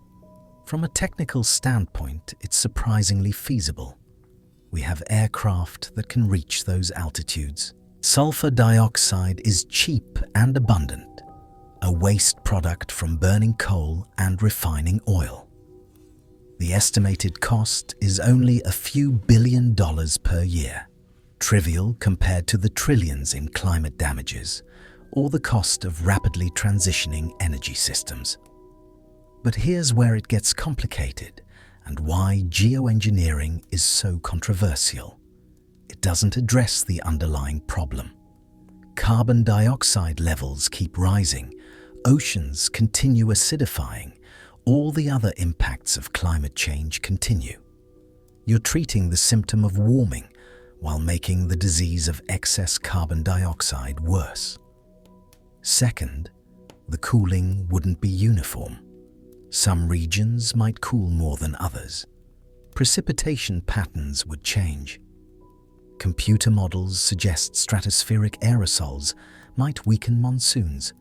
From a technical standpoint, it's surprisingly feasible. We have aircraft that can reach those altitudes. Sulfur dioxide is cheap and abundant, a waste product from burning coal and refining oil. The estimated cost is only a few $1 billion per year, trivial compared to the trillions in climate damages or the cost of rapidly transitioning energy systems. But here's where it gets complicated and why geoengineering is so controversial. It doesn't address the underlying problem. Carbon dioxide levels keep rising, oceans continue acidifying, all the other impacts of climate change continue. You're treating the symptom of warming while making the disease of excess carbon dioxide worse. Second, the cooling wouldn't be uniform. Some regions might cool more than others. Precipitation patterns would change. Computer models suggest stratospheric aerosols might weaken monsoons,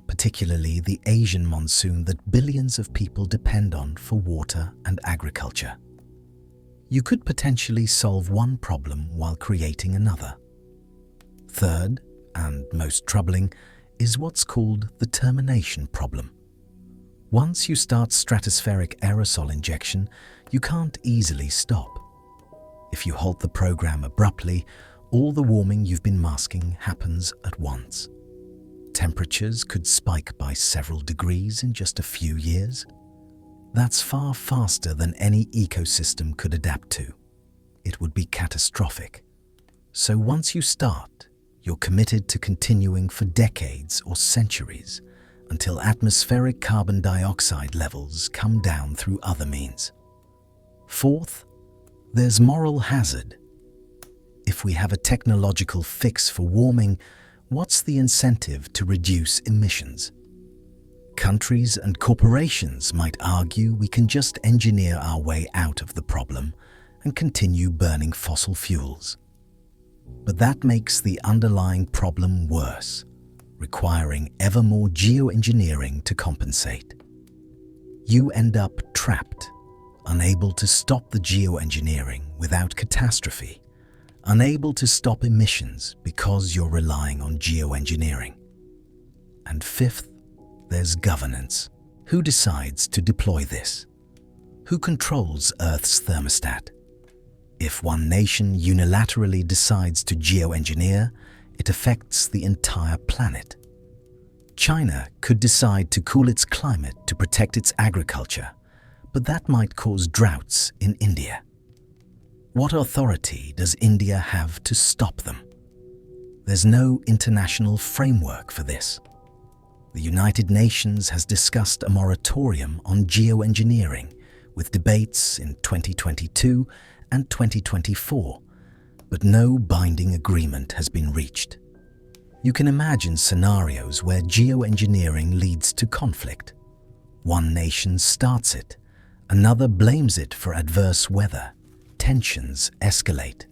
particularly the Asian monsoon that billions of people depend on for water and agriculture. You could potentially solve one problem while creating another. Third, and most troubling, is what's called the termination problem. Once you start stratospheric aerosol injection, you can't easily stop. If you halt the program abruptly, all the warming you've been masking happens at once. Temperatures could spike by several degrees in just a few years. That's far faster than any ecosystem could adapt to. It would be catastrophic. So once you start, you're committed to continuing for decades or centuries until atmospheric carbon dioxide levels come down through other means. Fourth, there's moral hazard. If we have a technological fix for warming, what's the incentive to reduce emissions? Countries and corporations might argue we can just engineer our way out of the problem and continue burning fossil fuels. But that makes the underlying problem worse, requiring ever more geoengineering to compensate. You end up trapped, unable to stop the geoengineering without catastrophe, unable to stop emissions because you're relying on geoengineering. And fifth, there's governance. Who decides to deploy this? Who controls Earth's thermostat? If one nation unilaterally decides to geoengineer, it affects the entire planet. China could decide to cool its climate to protect its agriculture, but that might cause droughts in India. What authority does India have to stop them? There's no international framework for this. The United Nations has discussed a moratorium on geoengineering, with debates in 2022 and 2024, but no binding agreement has been reached. You can imagine scenarios where geoengineering leads to conflict. One nation starts it, another blames it for adverse weather, tensions escalate,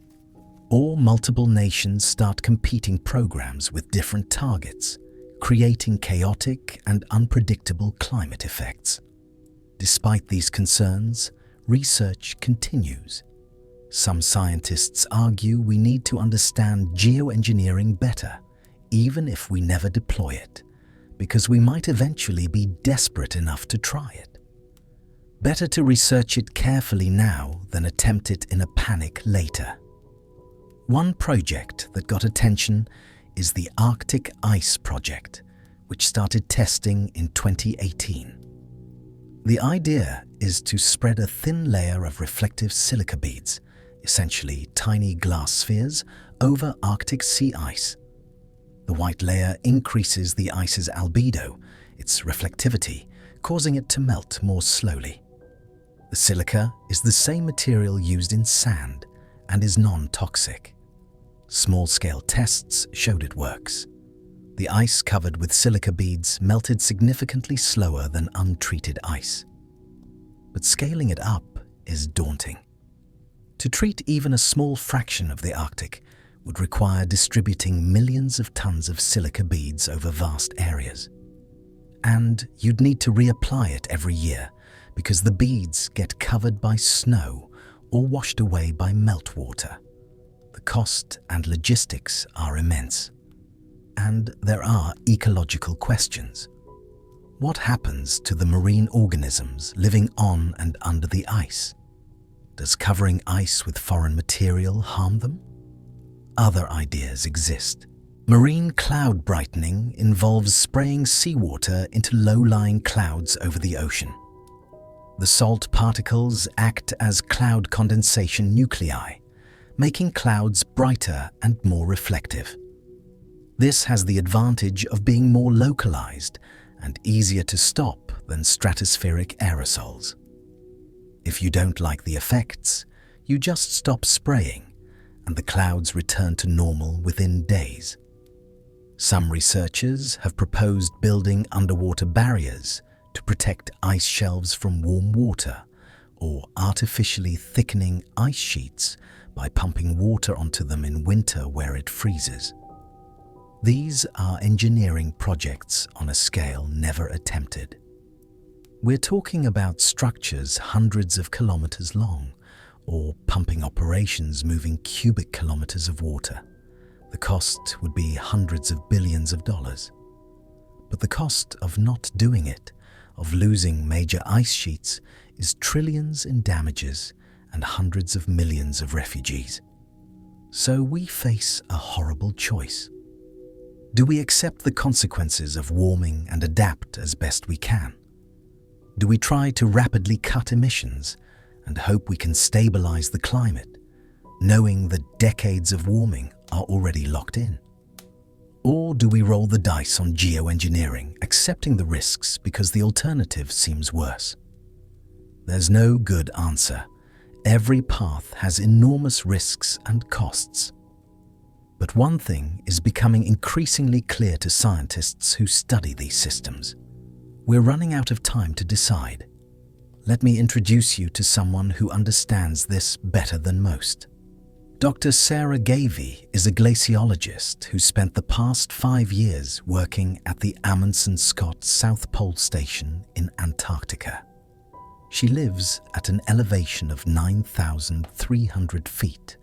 or multiple nations start competing programs with different targets, creating chaotic and unpredictable climate effects. Despite these concerns, research continues. Some scientists argue we need to understand geoengineering better, even if we never deploy it, because we might eventually be desperate enough to try it. Better to research it carefully now than attempt it in a panic later. One project that got attention is the Arctic Ice Project, which started testing in 2018. The idea is to spread a thin layer of reflective silica beads, essentially tiny glass spheres, over Arctic sea ice. The white layer increases the ice's albedo, its reflectivity, causing it to melt more slowly. The silica is the same material used in sand and is non-toxic. Small-scale tests showed it works. The ice covered with silica beads melted significantly slower than untreated ice. But scaling it up is daunting. To treat even a small fraction of the Arctic would require distributing millions of tons of silica beads over vast areas. And you'd need to reapply it every year because the beads get covered by snow or washed away by meltwater. The cost and logistics are immense. And there are ecological questions. What happens to the marine organisms living on and under the ice? Does covering ice with foreign material harm them? Other ideas exist. Marine cloud brightening involves spraying seawater into low-lying clouds over the ocean. The salt particles act as cloud condensation nuclei, making clouds brighter and more reflective. This has the advantage of being more localized and easier to stop than stratospheric aerosols. If you don't like the effects, you just stop spraying and the clouds return to normal within days. Some researchers have proposed building underwater barriers to protect ice shelves from warm water or artificially thickening ice sheets by pumping water onto them in winter where it freezes. These are engineering projects on a scale never attempted. We're talking about structures hundreds of kilometers long, or pumping operations moving cubic kilometers of water. The cost would be hundreds of billions of dollars. But the cost of not doing it, of losing major ice sheets, is trillions in damages and hundreds of millions of refugees. So we face a horrible choice. Do we accept the consequences of warming and adapt as best we can? Do we try to rapidly cut emissions and hope we can stabilize the climate, knowing that decades of warming are already locked in? Or do we roll the dice on geoengineering, accepting the risks because the alternative seems worse? There's no good answer. Every path has enormous risks and costs. But one thing is becoming increasingly clear to scientists who study these systems. We're running out of time to decide. Let me introduce you to someone who understands this better than most. Dr. Sarah Gavey is a glaciologist who spent the past 5 years working at the Amundsen Scott South Pole Station in Antarctica. She lives at an elevation of 9,300 feet,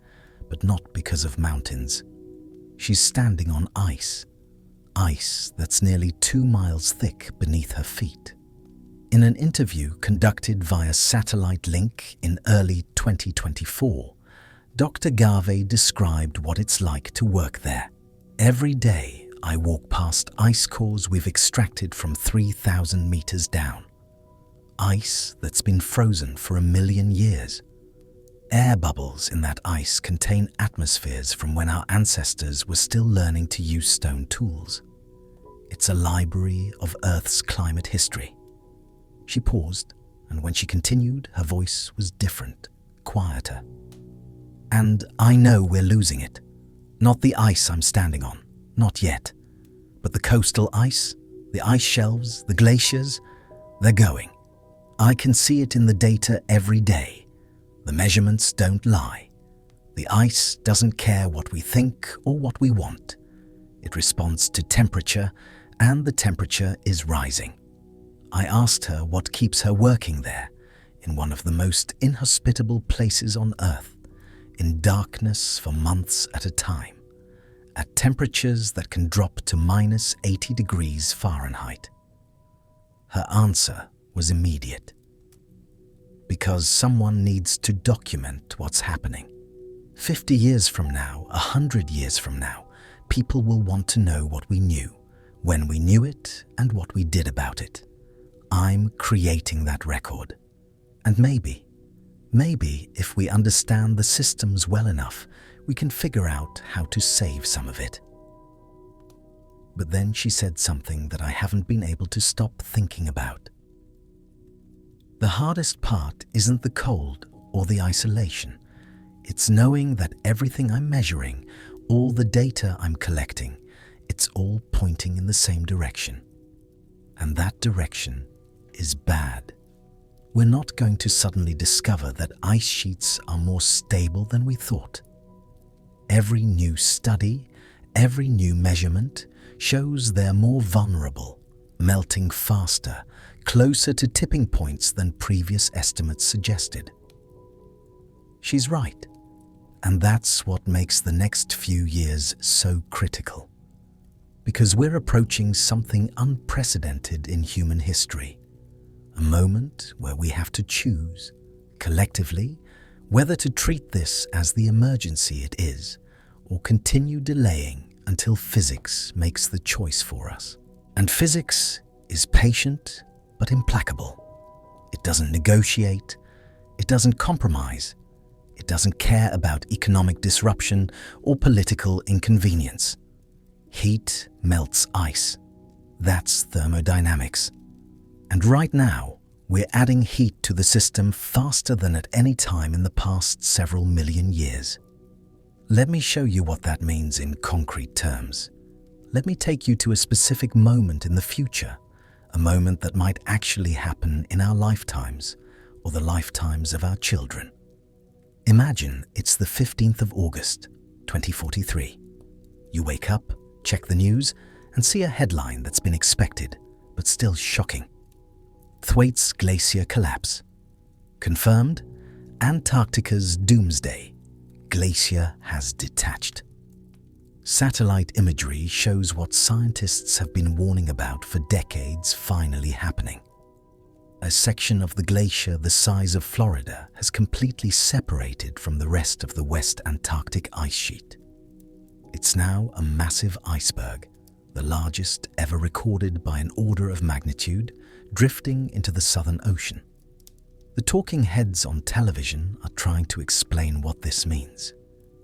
but not because of mountains. She's standing on ice that's nearly 2 miles thick beneath her feet. In an interview conducted via satellite link in early 2024, Dr. Gavey described what it's like to work there. Every day, I walk past ice cores we've extracted from 3,000 meters down. Ice that's been frozen for 1 million years. Air bubbles in that ice contain atmospheres from when our ancestors were still learning to use stone tools. It's a library of Earth's climate history. She paused, and when she continued, her voice was different, quieter. And I know we're losing it. Not the ice I'm standing on, not yet. But the coastal ice, the ice shelves, the glaciers, they're going. I can see it in the data every day. The measurements don't lie. The ice doesn't care what we think or what we want. It responds to temperature, and the temperature is rising. I asked her what keeps her working there, in one of the most inhospitable places on Earth, in darkness for months at a time, at temperatures that can drop to minus 80 degrees Fahrenheit. Her answer was immediate. Because someone needs to document what's happening. 50 years from now, 100 years from now, people will want to know what we knew, when we knew it, and what we did about it. I'm creating that record. And maybe if we understand the systems well enough, we can figure out how to save some of it. But then she said something that I haven't been able to stop thinking about. The hardest part isn't the cold or the isolation. It's knowing that everything I'm measuring, all the data I'm collecting, it's all pointing in the same direction. And that direction is bad. We're not going to suddenly discover that ice sheets are more stable than we thought. Every new study, every new measurement shows they're more vulnerable, melting faster, closer to tipping points than previous estimates suggested. She's right, and that's what makes the next few years so critical. Because we're approaching something unprecedented in human history, a moment where we have to choose, collectively, whether to treat this as the emergency it is, or continue delaying until physics makes the choice for us. And physics is patient but implacable. It doesn't negotiate, it doesn't compromise, it doesn't care about economic disruption or political inconvenience. Heat melts ice. That's thermodynamics. And right now, we're adding heat to the system faster than at any time in the past several million years. Let me show you what that means in concrete terms. Let me take you to a specific moment in the future, a moment that might actually happen in our lifetimes or the lifetimes of our children. Imagine it's the 15th of August, 2043. You wake up, check the news, and see a headline that's been expected, but still shocking. Thwaites Glacier collapse. Confirmed, Antarctica's doomsday. Glacier has detached. Satellite imagery shows what scientists have been warning about for decades finally happening. a section of the glacier the size of Florida has completely separated from the rest of the West Antarctic ice sheet. It's now a massive iceberg, the largest ever recorded by an order of magnitude, drifting into the Southern Ocean. The talking heads on television are trying to explain what this means.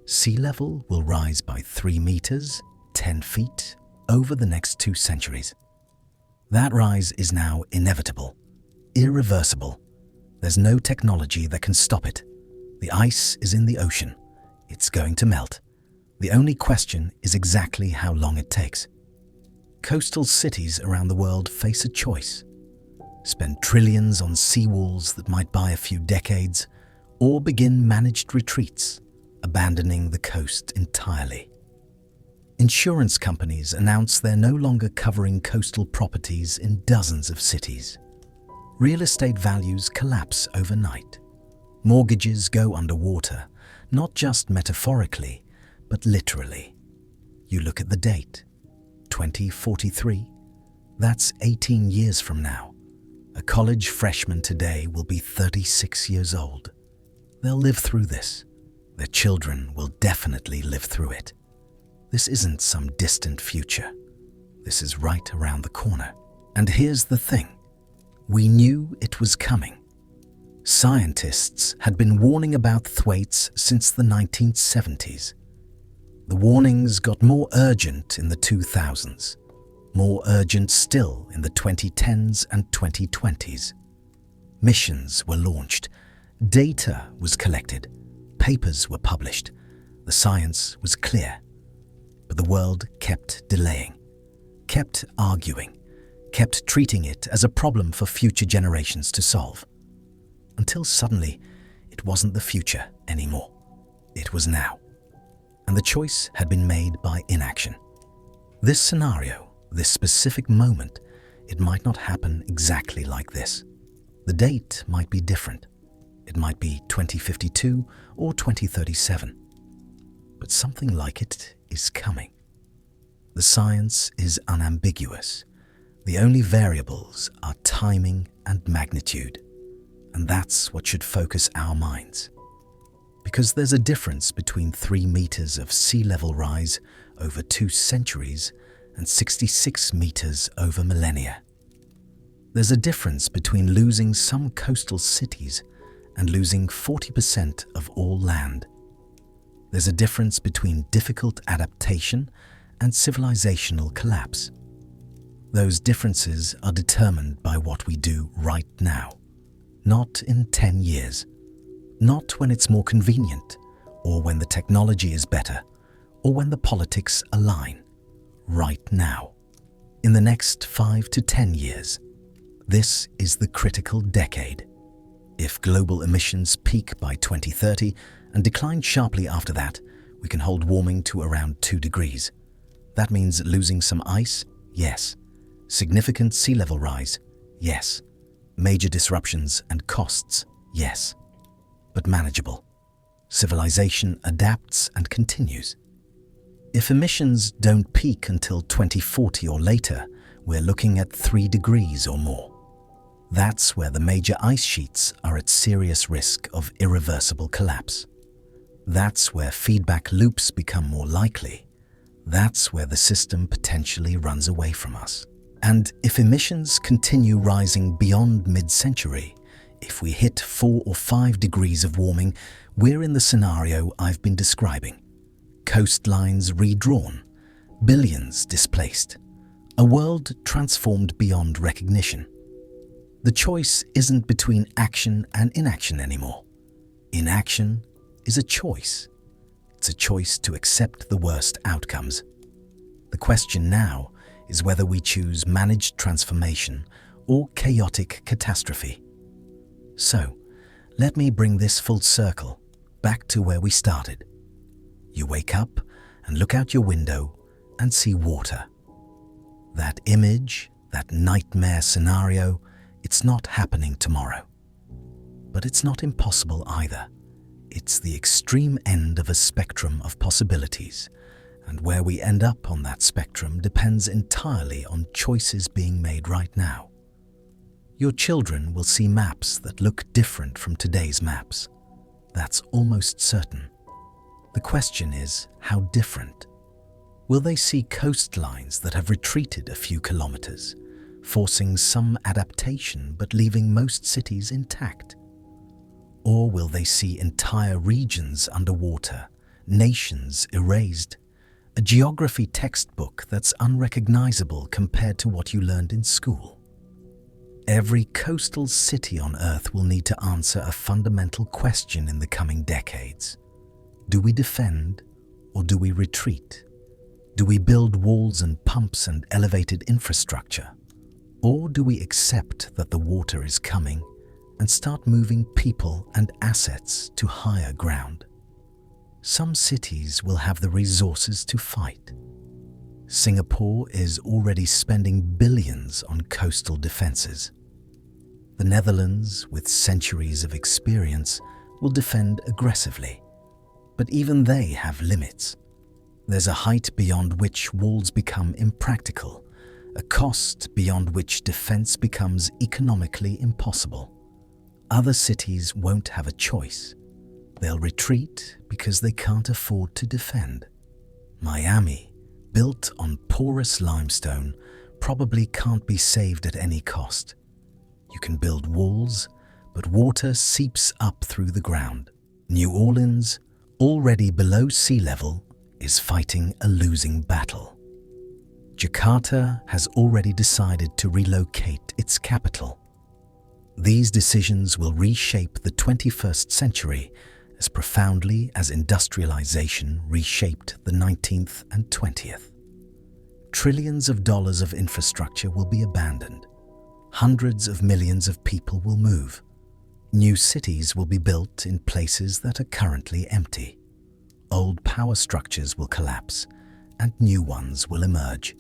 Sea level will rise by 3 meters, 10 feet, over the next 2 centuries. That rise is now inevitable, irreversible. There's no technology that can stop it. The ice is in the ocean. It's going to melt. The only question is exactly how long it takes. Coastal cities around the world face a choice. Spend trillions on seawalls that might buy a few decades, or begin managed retreats, abandoning the coast entirely. Insurance companies announce they're no longer covering coastal properties in dozens of cities. Real estate values collapse overnight. Mortgages go underwater, not just metaphorically, but literally. You look at the date, 2043. That's 18 years from now. A college freshman today will be 36 years old. They'll live through this. Their children will definitely live through it. This isn't some distant future. This is right around the corner. And here's the thing. We knew it was coming. Scientists had been warning about Thwaites since the 1970s. The warnings got more urgent in the 2000s, more urgent still in the 2010s and 2020s. Missions were launched, data was collected, papers were published, the science was clear. But the world kept delaying, kept arguing, kept treating it as a problem for future generations to solve. Until suddenly, it wasn't the future anymore. It was now. And the choice had been made by inaction. This scenario, this specific moment, it might not happen exactly like this. The date might be different. It might be 2052 or 2037. But something like it is coming. The science is unambiguous. The only variables are timing and magnitude. And that's what should focus our minds. Because there's a difference between 3 meters of sea level rise over 2 centuries and 66 meters over millennia. There's a difference between losing some coastal cities and losing 40% of all land. There's a difference between difficult adaptation and civilizational collapse. Those differences are determined by what we do right now, not in 10 years, not when it's more convenient, or when the technology is better, or when the politics align. Right now, in the next 5 to 10 years. This is the critical decade. If global emissions peak by 2030 and decline sharply after that, we can hold warming to around 2 degrees. That means losing some ice? Yes. Significant sea level rise? Yes. Major disruptions and costs? Yes. But manageable. Civilization adapts and continues. If emissions don't peak until 2040 or later, we're looking at 3 degrees or more. That's where the major ice sheets are at serious risk of irreversible collapse. That's where feedback loops become more likely. That's where the system potentially runs away from us. And if emissions continue rising beyond mid-century, if we hit 4 or 5 degrees of warming, we're in the scenario I've been describing. Coastlines redrawn, billions displaced, a world transformed beyond recognition. The choice isn't between action and inaction anymore. Inaction is a choice. It's a choice to accept the worst outcomes. The question now is whether we choose managed transformation or chaotic catastrophe. So, let me bring this full circle back to where we started. You wake up and look out your window and see water. That image, that nightmare scenario, it's not happening tomorrow. But it's not impossible either. It's the extreme end of a spectrum of possibilities, and where we end up on that spectrum depends entirely on choices being made right now. Your children will see maps that look different from today's maps. That's almost certain. The question is, how different? Will they see coastlines that have retreated a few kilometers, forcing some adaptation but leaving most cities intact? Or will they see entire regions underwater, nations erased, a geography textbook that's unrecognizable compared to what you learned in school? Every coastal city on Earth will need to answer a fundamental question in the coming decades. Do we defend or do we retreat? Do we build walls and pumps and elevated infrastructure? Or do we accept that the water is coming and start moving people and assets to higher ground? Some cities will have the resources to fight. Singapore is already spending billions on coastal defenses. The Netherlands, with centuries of experience, will defend aggressively. But even they have limits. There's a height beyond which walls become impractical, a cost beyond which defense becomes economically impossible. Other cities won't have a choice. They'll retreat because they can't afford to defend. Miami, built on porous limestone, probably can't be saved at any cost. You can build walls, but water seeps up through the ground. New Orleans, already below sea level, is fighting a losing battle. Jakarta has already decided to relocate its capital. These decisions will reshape the 21st century as profoundly as industrialization reshaped the 19th and 20th. Trillions of dollars of infrastructure will be abandoned. Hundreds of millions of people will move. New cities will be built in places that are currently empty. Old power structures will collapse and new ones will emerge.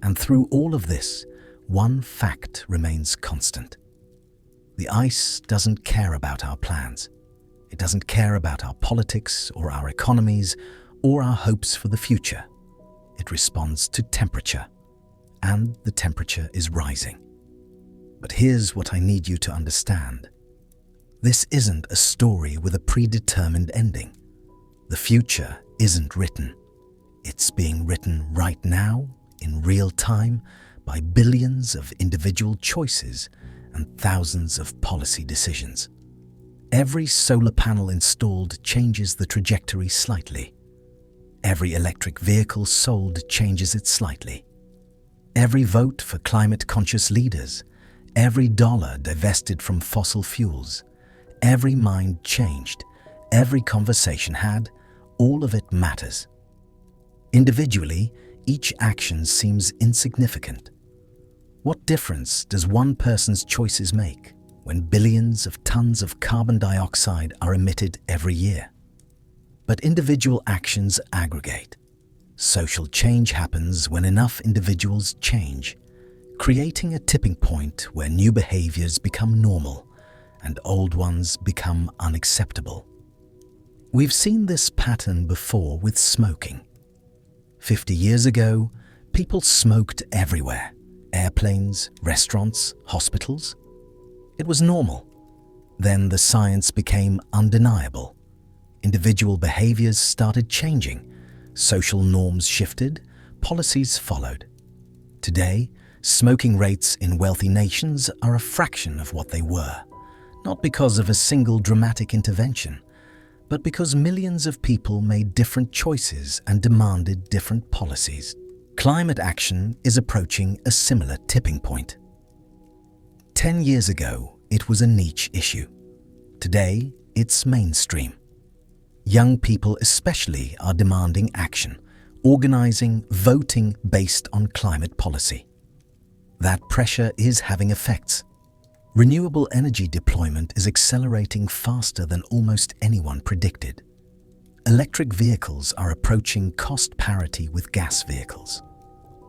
And through all of this, one fact remains constant. The ice doesn't care about our plans. It doesn't care about our politics or our economies or our hopes for the future. It responds to temperature, and the temperature is rising. But here's what I need you to understand. This isn't a story with a predetermined ending. The future isn't written. It's being written right now, in real time, by billions of individual choices and thousands of policy decisions. Every solar panel installed changes the trajectory slightly. Every electric vehicle sold changes it slightly. Every vote for climate-conscious leaders, every dollar divested from fossil fuels, every mind changed, every conversation had, all of it matters. Individually, each action seems insignificant. What difference does one person's choices make when billions of tons of carbon dioxide are emitted every year? But individual actions aggregate. Social change happens when enough individuals change, creating a tipping point where new behaviors become normal and old ones become unacceptable. We've seen this pattern before with smoking. 50 years ago, people smoked everywhere. Airplanes, restaurants, hospitals. It was normal. Then the science became undeniable. Individual behaviors started changing. Social norms shifted. Policies followed. Today, smoking rates in wealthy nations are a fraction of what they were, not because of a single dramatic intervention, but because millions of people made different choices and demanded different policies. Climate action is approaching a similar tipping point. 10 years ago, it was a niche issue. Today, it's mainstream. Young people especially are demanding action, organizing, voting based on climate policy. That pressure is having effects. Renewable energy deployment is accelerating faster than almost anyone predicted. Electric vehicles are approaching cost parity with gas vehicles.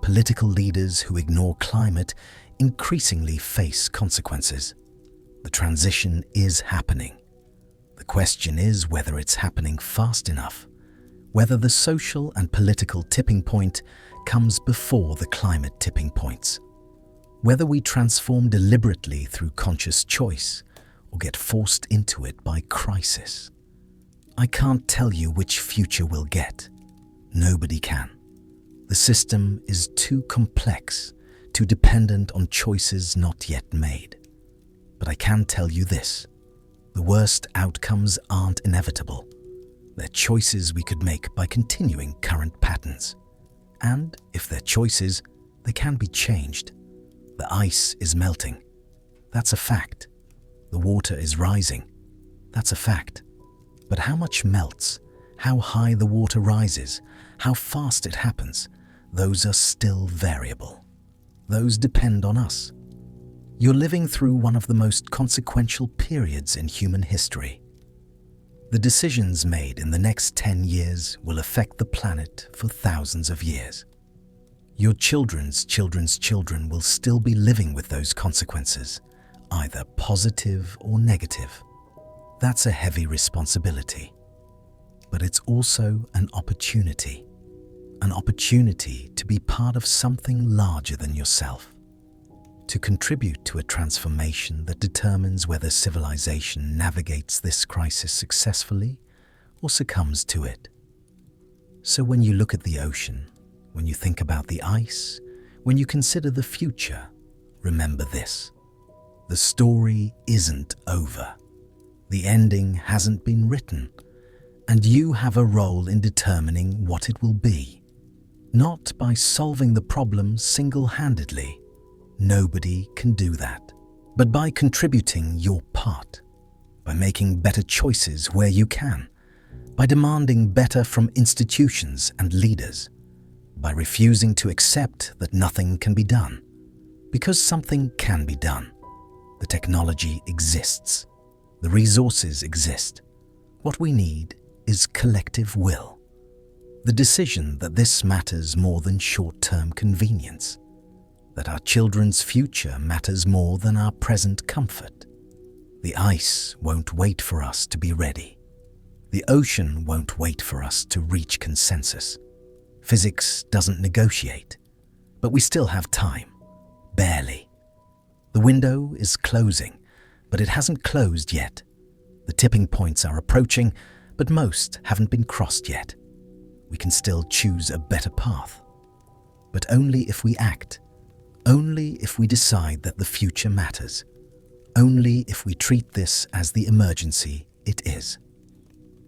Political leaders who ignore climate increasingly face consequences. The transition is happening. The question is whether it's happening fast enough, whether the social and political tipping point comes before the climate tipping points. Whether we transform deliberately through conscious choice or get forced into it by crisis. I can't tell you which future we'll get. Nobody can. The system is too complex, too dependent on choices not yet made. But I can tell you this: the worst outcomes aren't inevitable. They're choices we could make by continuing current patterns. And if they're choices, they can be changed. The ice is melting. That's a fact. The water is rising. That's a fact. But how much melts, how high the water rises, how fast it happens, those are still variable. Those depend on us. You're living through one of the most consequential periods in human history. The decisions made in the next 10 years will affect the planet for thousands of years. Your children's children's children will still be living with those consequences, either positive or negative. That's a heavy responsibility. But it's also an opportunity to be part of something larger than yourself, to contribute to a transformation that determines whether civilization navigates this crisis successfully or succumbs to it. So when you look at the ocean, when you think about the ice, when you consider the future, remember this: the story isn't over. The ending hasn't been written, and you have a role in determining what it will be. Not by solving the problem single-handedly. Nobody can do that. But by contributing your part, by making better choices where you can, by demanding better from institutions and leaders, by refusing to accept that nothing can be done. Because something can be done. The technology exists. The resources exist. What we need is collective will. The decision that this matters more than short-term convenience. That our children's future matters more than our present comfort. The ice won't wait for us to be ready. The ocean won't wait for us to reach consensus. Physics doesn't negotiate, but we still have time. Barely. The window is closing, but it hasn't closed yet. The tipping points are approaching, but most haven't been crossed yet. We can still choose a better path. But only if we act. Only if we decide that the future matters. Only if we treat this as the emergency it is.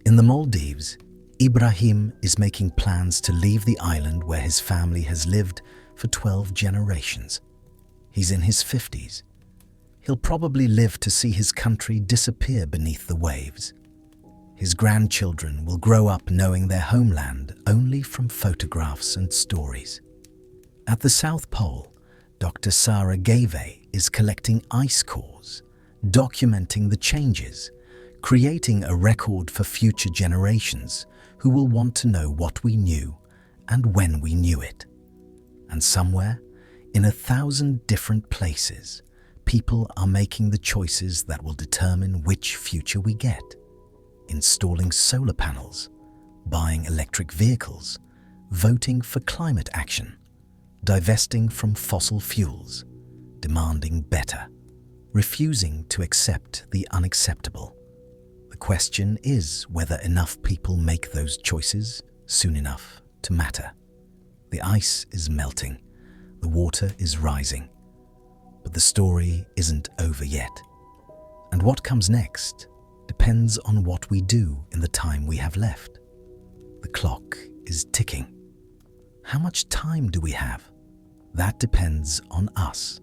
In the Maldives, Ibrahim is making plans to leave the island where his family has lived for 12 generations. He's in his 50s. He'll probably live to see his country disappear beneath the waves. His grandchildren will grow up knowing their homeland only from photographs and stories. At the South Pole, Dr. Sarah Gavey is collecting ice cores, documenting the changes, creating a record for future generations who will want to know what we knew and when we knew it. And somewhere, in 1,000 different places, people are making the choices that will determine which future we get. Installing solar panels, buying electric vehicles, voting for climate action, divesting from fossil fuels, demanding better, refusing to accept the unacceptable. The question is whether enough people make those choices soon enough to matter. The ice is melting, the water is rising, but the story isn't over yet. And what comes next depends on what we do in the time we have left. The clock is ticking. How much time do we have? That depends on us.